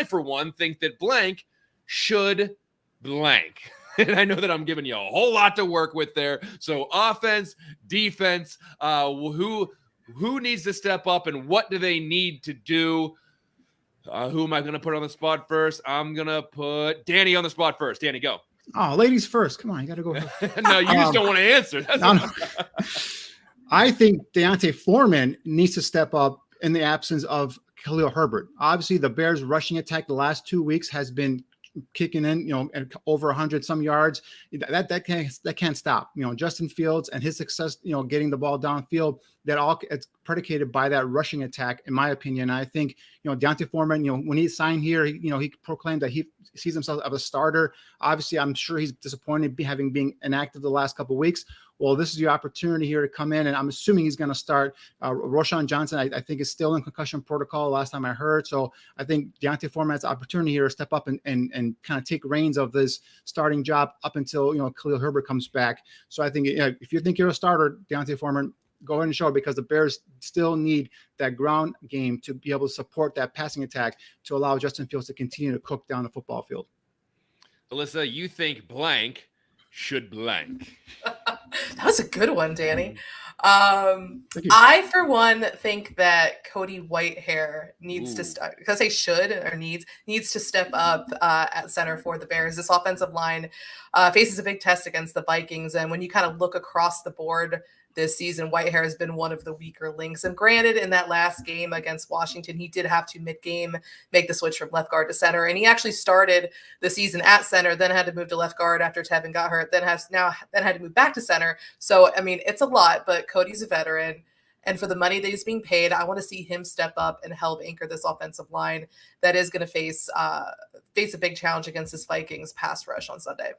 for one, think that blank should blank. And I know that I'm giving you a whole lot to work with there. So offense, defense, who needs to step up and what do they need to do? Who am I going to put on the spot first? I'm going to put Danny on the spot first. Danny, go.
Oh, ladies first. Come on, you got to go.
No, you just don't want to answer.
I think Deontay Foreman needs to step up in the absence of Khalil Herbert. Obviously, the Bears' rushing attack the last 2 weeks has been kicking in, you know, over 100 some yards. That can't stop. You know, Justin Fields and his success, you know, getting the ball downfield, it's predicated by that rushing attack, in my opinion. I think, you know, Deontay Foreman, you know, when he signed here, he proclaimed that he sees himself as a starter. Obviously, I'm sure he's disappointed having been inactive the last couple of weeks. Well, this is your opportunity here to come in, and I'm assuming he's going to start. Roschon Johnson, I think, is still in concussion protocol last time I heard. So I think Deontay Foreman has an opportunity here to step up and kind of take reins of this starting job up until, you know, Khalil Herbert comes back. So I think, you know, if you think you're a starter, Deontay Foreman, go ahead and show it, because the Bears still need that ground game to be able to support that passing attack to allow Justin Fields to continue to cook down the football field.
Alyssa, you think blank should blank.
That was a good one, Danny. I, for one, think that Cody Whitehair needs to start, because they should or needs to step up at center for the Bears. This offensive line faces a big test against the Vikings, and when you kind of look across the board this season, Whitehair has been one of the weaker links. And granted, in that last game against Washington, he did have to mid-game make the switch from left guard to center. And he actually started the season at center, then had to move to left guard after Tevin got hurt, then had to move back to center. So, I mean, it's a lot, but Cody's a veteran. And for the money that he's being paid, I want to see him step up and help anchor this offensive line that is going to face a big challenge against this Vikings pass rush on Sunday.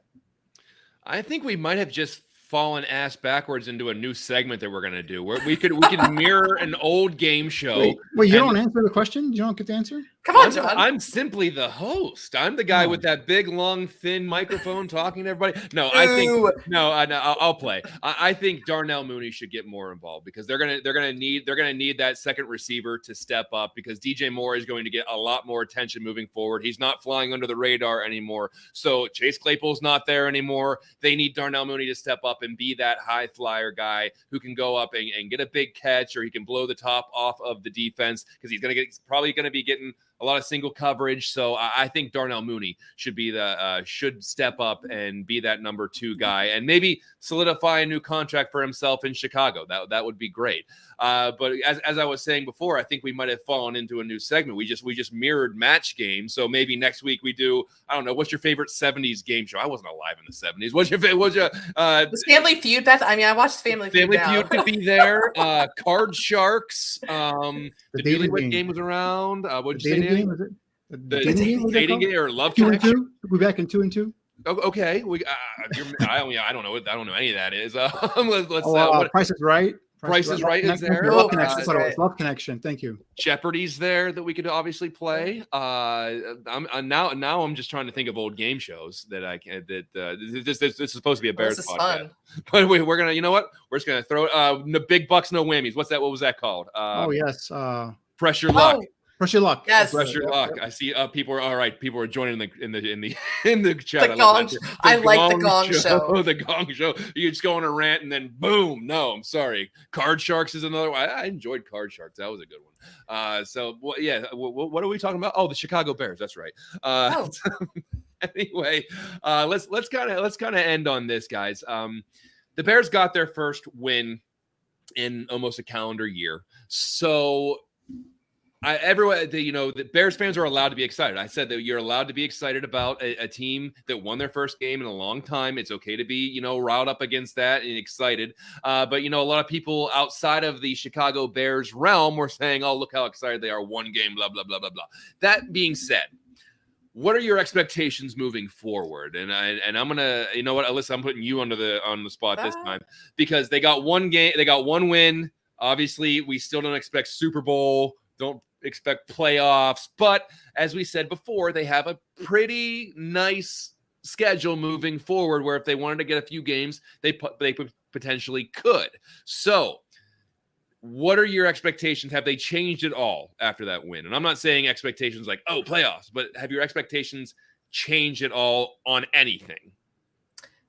I think we might have just fallen ass backwards into a new segment that we're going to do where we could mirror an old game show.
Wait, you don't answer the question? You don't get the answer?
Come on, John.
I'm simply the host. I'm the guy with that big, long, thin microphone talking to everybody. No, I'll play. I think Darnell Mooney should get more involved, because they're gonna need that second receiver to step up, because DJ Moore is going to get a lot more attention moving forward. He's not flying under the radar anymore. So Chase Claypool's not there anymore. They need Darnell Mooney to step up and be that high flyer guy who can go up and get a big catch, or he can blow the top off of the defense, because he's probably going to be getting a lot of single coverage. So I think Darnell Mooney should be should step up and be that number 2 guy, and maybe solidify a new contract for himself in Chicago. That would be great. But as I was saying before, I think we might have fallen into a new segment. We just mirrored match games. So maybe next week we do, I don't know, what's your favorite 70s game show? I wasn't alive in the 70s. What's your
was Family Feud, Beth? I mean, I watched Family Feud.
Family Feud could be there. Card Sharks. The Newlywed Game was around. What'd you say, Danny? The dating game or Love Connection?
We're back in 2 and 2.
Oh, okay. I don't know any of that is.
Price is Right.
Price is Right is there.
Love Connection. That's what it was. Love Connection. Thank you.
Jeopardy's there that we could obviously play. I'm just trying to think of old game shows that I can. This is supposed to be a Bears podcast,
fun.
But we're gonna. You know what? We're just gonna throw no big bucks, no whammies. What's that? What was that called?
Yes.
Pressure Luck.
Pressure Luck.
Yes.
Pressure Luck. I see people are all right. People are joining in the chat.
The Gong. I like the Gong Show.
The Gong Show. You just go on a rant and then boom. No, I'm sorry. Card Sharks is another one. I enjoyed Card Sharks. That was a good one. What are we talking about? Oh, the Chicago Bears. That's right. Anyway, let's kind of end on this, guys. The Bears got their first win in almost a calendar year. So the Bears fans are allowed to be excited. I said that you're allowed to be excited about a team that won their first game in a long time. It's okay to be, riled up against that and excited. But a lot of people outside of the Chicago Bears realm were saying, oh, look how excited they are. One game, blah, blah, blah, blah, blah. That being said, what are your expectations moving forward? And I'm gonna, you know what, Alyssa, I'm putting you on the spot this time because they got one game, they got one win. Obviously, we still don't expect Super Bowl, don't expect playoffs, but as we said before, they have a pretty nice schedule moving forward where if they wanted to get a few games, they potentially could. So what are your expectations? Have they changed at all after that win? And I'm not saying expectations like, oh, playoffs, but have your expectations changed at all on anything?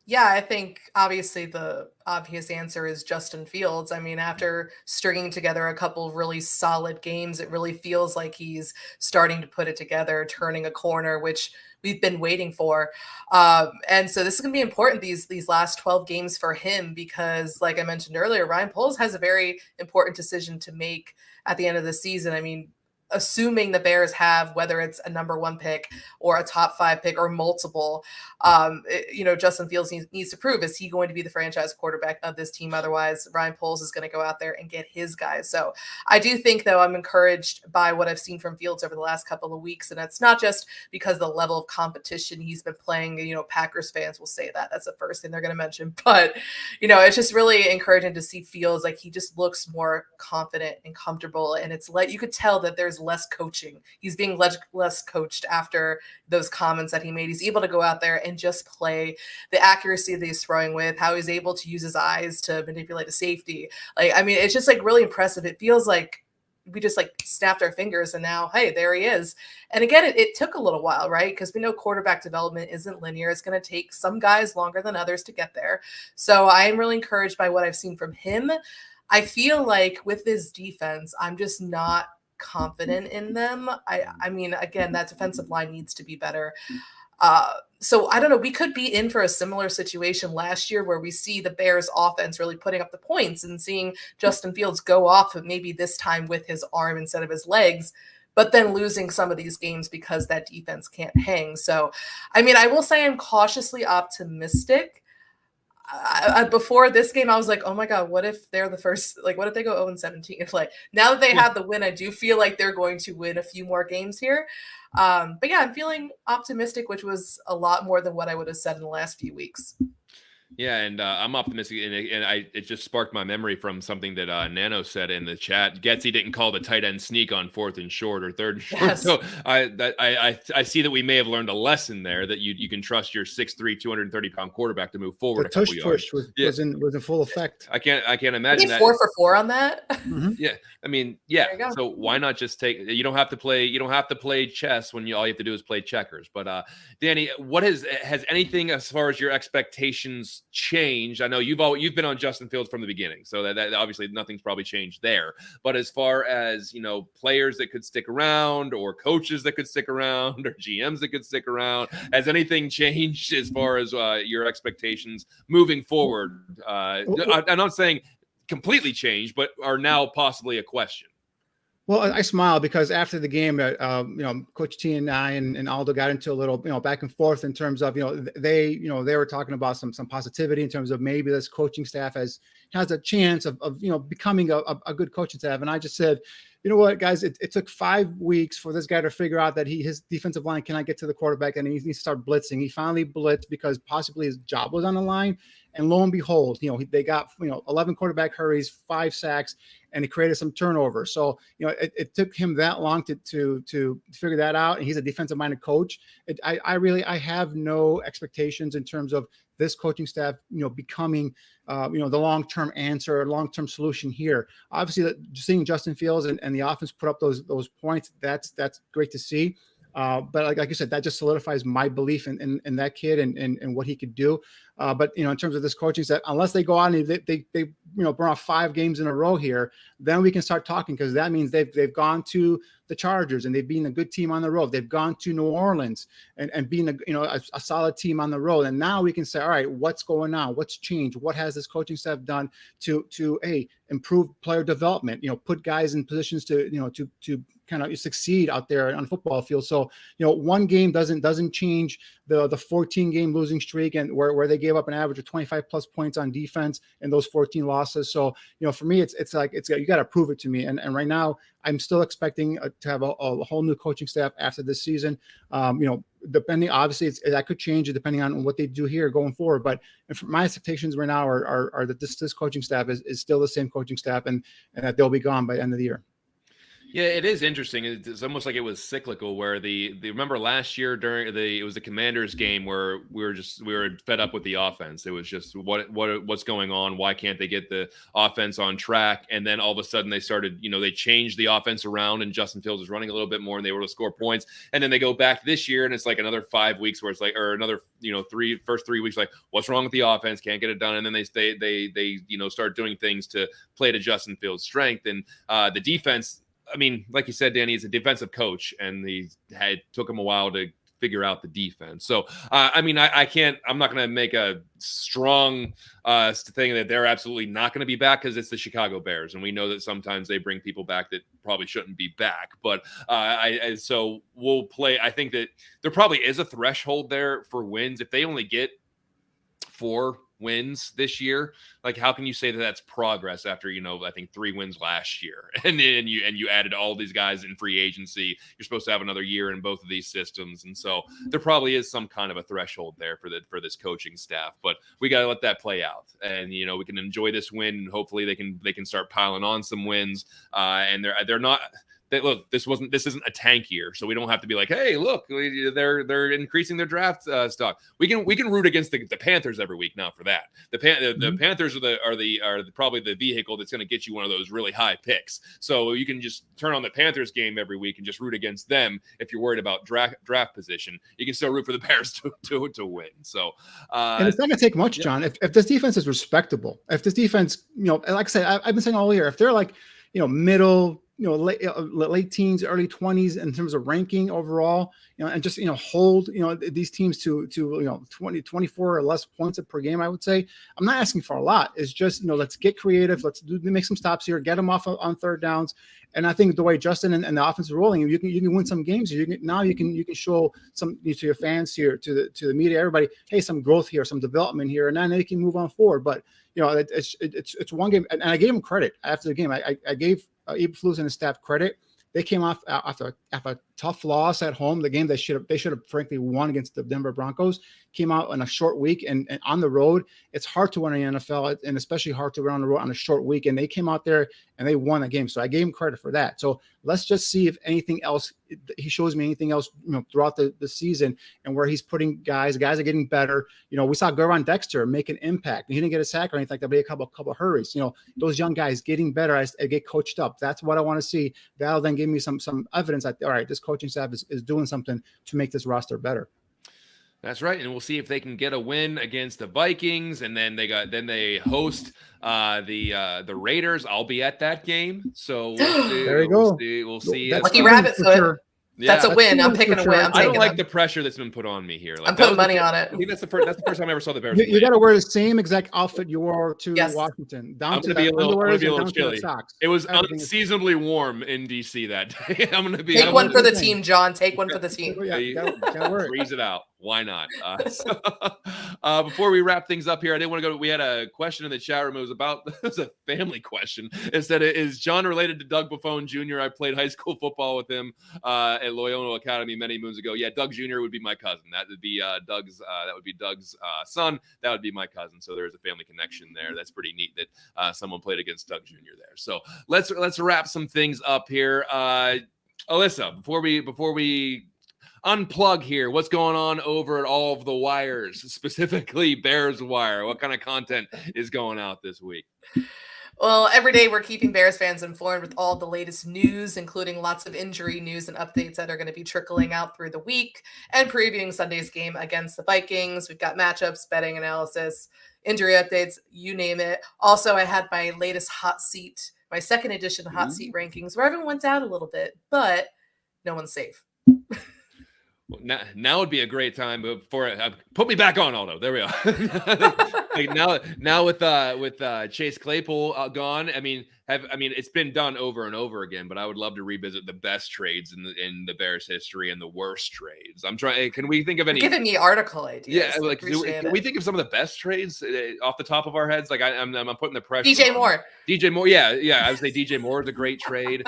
Yeah, I think obviously the obvious answer is Justin Fields. I mean, after stringing together a couple of really solid games, it really feels like he's starting to put it together, turning a corner, which we've been waiting for. And so this is going to be important, these last 12 games for him, because like I mentioned earlier, Ryan Poles has a very important decision to make at the end of the season. I mean, assuming the Bears have, whether it's a number 1 pick or a top 5 pick or multiple, Justin Fields needs to prove, is he going to be the franchise quarterback of this team? Otherwise, Ryan Poles is going to go out there and get his guys. So I do think, though, I'm encouraged by what I've seen from Fields over the last couple of weeks. And it's not just because of the level of competition he's been playing. Packers fans will say that. That's the first thing they're going to mention. But, it's just really encouraging to see Fields. Like, he just looks more confident and comfortable. And it's like, you could tell that there's less coaching. He's being less coached after those comments that he made. He's able to go out there and just play the accuracy that he's throwing with, how he's able to use his eyes to manipulate a safety. It's just really impressive. It feels like we just snapped our fingers and now, hey, there he is. And again, it took a little while, right? Because we know quarterback development isn't linear. It's going to take some guys longer than others to get there. So I am really encouraged by what I've seen from him. I feel like with this defense, I'm just not confident in them. I mean, again, that defensive line needs to be better. So I don't know. We could be in for a similar situation last year where we see the Bears offense really putting up the points and seeing Justin Fields go off, maybe this time with his arm instead of his legs, but then losing some of these games because that defense can't hang. So, I mean, I will say I'm cautiously optimistic. Before this game, I was like, oh my God, what if they're the first, what if they go 0-17? Now that they have the win, I do feel like they're going to win a few more games here. But yeah, I'm feeling optimistic, which was a lot more than what I would have said in the last few weeks.
Yeah, and I'm optimistic, and it just sparked my memory from something that Nano said in the chat. Getsy didn't call the tight end sneak on 4th and short or 3rd and short. Yes. So I see that we may have learned a lesson there, that you can trust your 6'3", 230-pound quarterback to move forward.
The tush push was in full effect.
I can't imagine that.
4 for 4 on that.
Mm-hmm.
Yeah, I mean, yeah. So why not just take? You don't have to play chess when all you have to do is play checkers. But Danny, what has anything as far as your expectations changed. I know you've been on Justin Fields from the beginning, so that obviously nothing's probably changed there. But as far as players that could stick around, or coaches that could stick around, or GMs that could stick around, has anything changed as far as your expectations moving forward? I'm not saying completely changed, but are now possibly a question.
Well, I smile because after the game, Coach T and I and Aldo got into a little, back and forth in terms of, they were talking about some positivity in terms of maybe this coaching staff has a chance of becoming a good coaching staff. And I just said, you know what, guys, it took 5 weeks for this guy to figure out that his defensive line cannot get to the quarterback, and he needs to start blitzing. He finally blitzed because possibly his job was on the line. And lo and behold, they got 11 quarterback hurries, 5 sacks, and it created some turnover. So it took him that long to figure that out. And he's a defensive minded coach. I have no expectations in terms of this coaching staff, becoming the long-term answer, long-term solution here. Obviously, seeing Justin Fields and the offense put up those points, that's great to see. But like you said, that just solidifies my belief in that kid and what he could do. But in terms of this coaching staff, unless they go out and they burn off 5 games in a row here, then we can start talking, because that means they've gone to the Chargers and they've been a good team on the road. They've gone to New Orleans and being a solid team on the road. And now we can say, all right, what's going on? What's changed? What has this coaching staff done to improve player development? Put guys in positions to kind of succeed out there on the football field. So, one game doesn't change the 14-game losing streak, and where they gave up an average of 25 plus points on defense in those 14 losses. So, for me, it's like you got to prove it to me. And right now, I'm still expecting to have a whole new coaching staff after this season. Depending, obviously, that could change depending on what they do here going forward. But my expectations right now are that this coaching staff is still the same coaching staff, and that they'll be gone by the end of the year.
Yeah, it is interesting. It's almost like it was cyclical, where remember last year it was the Commanders game where we were fed up with the offense. It was just what's going on? Why can't they get the offense on track? And then all of a sudden they started, they changed the offense around, and Justin Fields was running a little bit more, and they were able to score points. And then they go back this year, and it's like another 5 weeks where it's like, or another first 3 weeks, like, what's wrong with the offense? Can't get it done. And then they start doing things to play to Justin Fields' strength, and the defense. I mean, like you said, Danny, he's a defensive coach, and took him a while to figure out the defense. So, I'm not going to make a strong thing that they're absolutely not going to be back, because it's the Chicago Bears, and we know that sometimes they bring people back that probably shouldn't be back. But so we'll play. I think that there probably is a threshold there for wins. If they only get 4 wins this year, like, how can you say that that's progress after I think 3 wins last year, and you added all these guys in free agency? You're supposed to have another year in both of these systems, and so there probably is some kind of a threshold there for this coaching staff. But we got to let that play out, and we can enjoy this win, and hopefully they can start piling on some wins. And they're not. Look, this isn't a tank year, so we don't have to be like, hey, look, they're increasing their draft stock. We can root against the Panthers every week now for that. The Panthers are probably the vehicle that's going to get you one of those really high picks. So you can just turn on the Panthers game every week and just root against them if you're worried about draft position. You can still root for the Bears to win. So
and it's not going to take much, John. If this defense is respectable, if this defense, like I said, I've been saying all year, if they're like middle. Late teens, early 20s in terms of ranking overall, and just, hold, these teams to 20, 24 or less points per game, I would say. I'm not asking for a lot. It's just, let's get creative. Let's make some stops here, get them off on third downs. And I think the way Justin and the offense is rolling, you can win some games. You can show some to your fans here, to the media, everybody, hey, some growth here, some development here, and then they can move on forward. But it's one game, and I gave him credit after the game. I gave Eberflus and his staff credit. They came off after a tough loss at home, the game they should have frankly won against the Denver Broncos. Came out in a short week and on the road. It's hard to win in the NFL, and especially hard to win on the road on a short week. And they came out there and they won a game. So I gave him credit for that. So let's just see if anything else, he shows me anything else, throughout the season, and where he's putting guys are getting better. We saw Gervon Dexter make an impact. He didn't get a sack or anything like that, but he had a couple hurries. Those young guys getting better as they get coached up. That's what I want to see. That'll then give me some evidence that, all right, this coaching staff is doing something to make this roster better.
That's right, and we'll see if they can get a win against the Vikings, and then they host the Raiders. I'll be at that game, so we'll see.
There you go.
We'll see.
That's
Lucky rabbit foot.
sure.
That's a win. I'm picking a win.
I don't like the pressure that's been put on me here. Like,
I'm putting money on it.
I think that's the first time I ever saw the Bears.
You got to wear the same exact outfit you wore to
Yes.
Washington.
I'm
Down to
gonna be a little
underwears,
chilly.
socks.
It was
Everything is-
unseasonably warm in DC that day. I'm gonna be
Take one for the team, John. Take one for the team.
Yeah, you gotta wear it.
freeze it out. Why not? Before we wrap things up here, I didn't want to go. We had a question in the chat room. It was a family question. It said, "Is John related to Doug Buffone Jr.? I played high school football with him at Loyola Academy many moons ago. Yeah, Doug Jr. would be my cousin. That would be Doug's. That would be Doug's son. That would be my cousin. So there's a family connection there. That's pretty neat that someone played against Doug Jr. there. So let's wrap some things up here. Alyssa, before we unplug here, what's going on over at all of the wires, specifically Bears Wire? What kind of content is going out this week?
Well, every day we're keeping Bears fans informed with all the latest news, including lots of injury news and updates that are going to be trickling out through the week, and previewing Sunday's game against the Vikings. We've got matchups, betting analysis, injury updates, you name it. Also, I had my latest hot seat, my second edition hot seat rankings, where everyone went out a little bit, but no one's safe.
Now would be a great time for put me back on, Aldo. There we are. now with Chase Claypool gone. I mean, it's been done over and over again, but I would love to revisit the best trades in the Bears history and the worst trades. I'm trying. Can we think of any?
You're giving me article ideas.
Yeah, like can we think of some of the best trades off the top of our heads? Like I'm putting the pressure.
DJ Moore.
DJ Moore. Yeah. I would say DJ Moore is a great trade.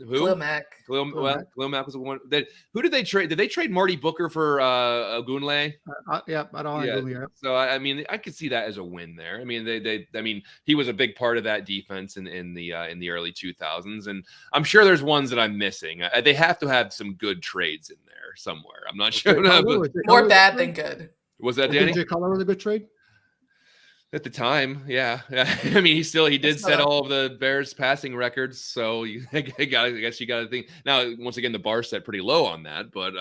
Who?
Khalil Mack.
Khalil Mack was the one. Who did they trade? Did they trade Marty Booker for Ogunle?
Yeah, I don't Ogunle.
So I mean, I could see that as a win there. I mean, he was a big part of that defense in the early 2000s, and I'm sure there's ones that I'm missing. They have to have some good trades in there somewhere. I'm not sure.
More bad than good.
Was that Danny?
Jay Cutler was a good trade.
At the time, yeah. I mean, he did set all of the Bears passing records, so I guess you got to think. Now, once again, the bar set pretty low on that, but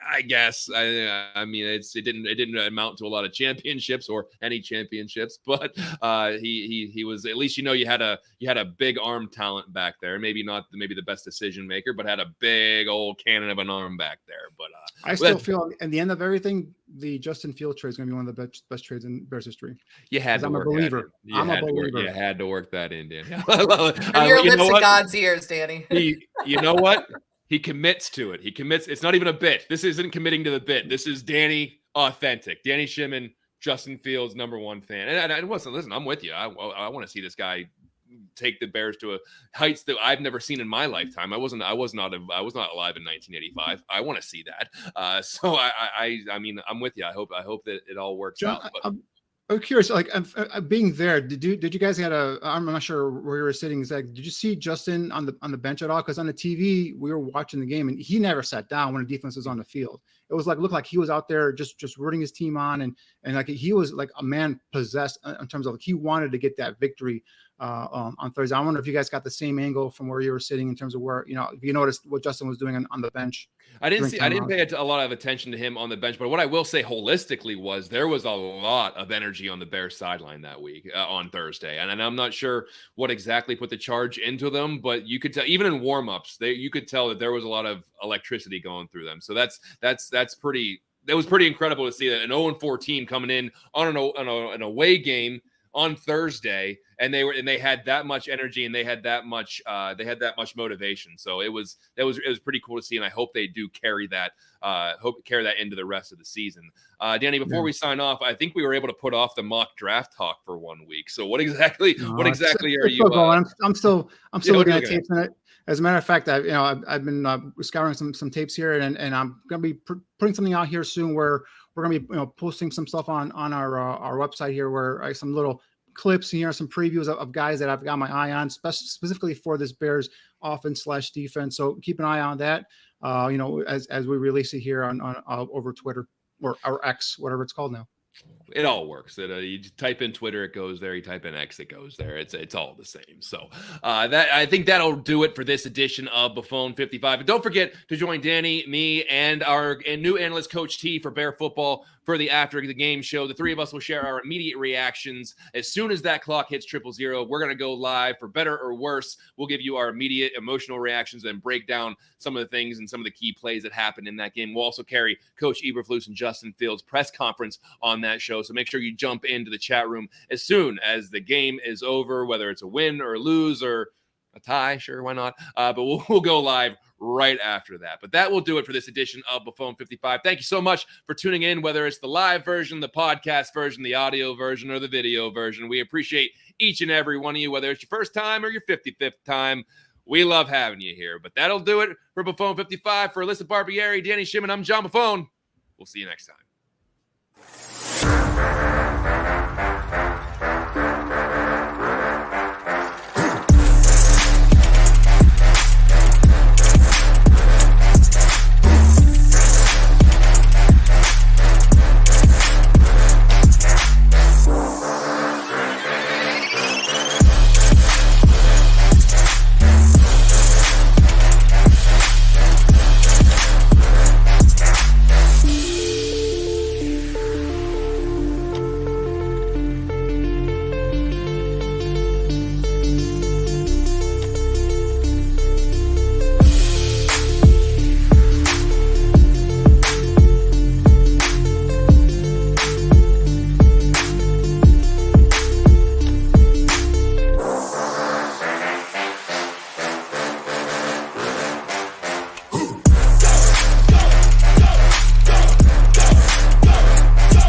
I guess I mean it didn't amount to a lot of championships or any championships, but he was, at least you had a big arm talent back there. Maybe not the best decision maker, but had a big old cannon of an arm back there. But
I still feel at the end of everything, the Justin Field trade is going to be one of the best trades in Bears history.
You had to
I'm
work
a believer. I'm a believer.
You had to work that in, Danny.
From your lips to God's ears, Danny.
You know what? He commits to it. He commits. It's not even a bit. This isn't committing to the bit. This is Danny authentic. Danny Shimon, Justin Fields, #1 fan. And listen, I'm with you. I want to see this guy take the Bears to heights that I've never seen in my lifetime. I was not alive in 1985. I want to see that. So I mean, I'm with you. I hope that it all works
John,
out. But
I'm curious, like being there, did you guys I'm not sure where you were sitting. Did you see Justin on the bench at all? Because on the TV, we were watching the game and he never sat down when the defense was on the field. It was looked like he was out there just rooting his team on, and like he was like a man possessed in terms of he wanted to get that victory on Thursday. I wonder if you guys got the same angle from where you were sitting in terms of where, if you noticed what Justin was doing on the bench.
I didn't pay a lot of attention to him on the bench, but what I will say holistically was there was a lot of energy on the Bears sideline that week on Thursday. And I'm not sure what exactly put the charge into them, but you could tell, even in warmups, you could tell that there was a lot of electricity going through them. So that's pretty, that was pretty incredible to see that an 0-4 team coming in on an away game on Thursday, and they had that much energy and they had that much motivation. So it was pretty cool to see, and I hope they do carry that into the rest of the season. Danny, before we sign off, I think we were able to put off the mock draft talk for 1 week. So what exactly are you?
I'm still looking at tapes in it. As a matter of fact, I've been scouring some tapes here, and I'm going to be putting something out here soon where we're going to be posting some stuff on our website here, where some little clips here, some previews of guys that I've got my eye on, specifically for this Bears offense/defense. So keep an eye on that. As we release it here on over Twitter or X, whatever it's called now.
It all works. You just type in Twitter, it goes there. You type in X, it goes there. It's all the same. So I think that'll do it for this edition of Buffone 55. And don't forget to join Danny, me, and our new analyst, Coach T, for Bear Football for the After the Game show. The three of us will share our immediate reactions. As soon as that clock hits 000, we're going to go live for better or worse. We'll give you our immediate emotional reactions and break down some of the things and some of the key plays that happened in that game. We'll also carry Coach Eberflus and Justin Fields' press conference on that show. So make sure you jump into the chat room as soon as the game is over, whether it's a win or a lose or a tie. Sure, why not? But we'll go live right after that. But that will do it for this edition of Buffone 55. Thank you so much for tuning in, whether it's the live version, the podcast version, the audio version, or the video version. We appreciate each and every one of you, whether it's your first time or your 55th time. We love having you here. But that'll do it for Buffone 55. For Alyssa Barieri, Danny Shimon, I'm John Buffone. We'll see you next time.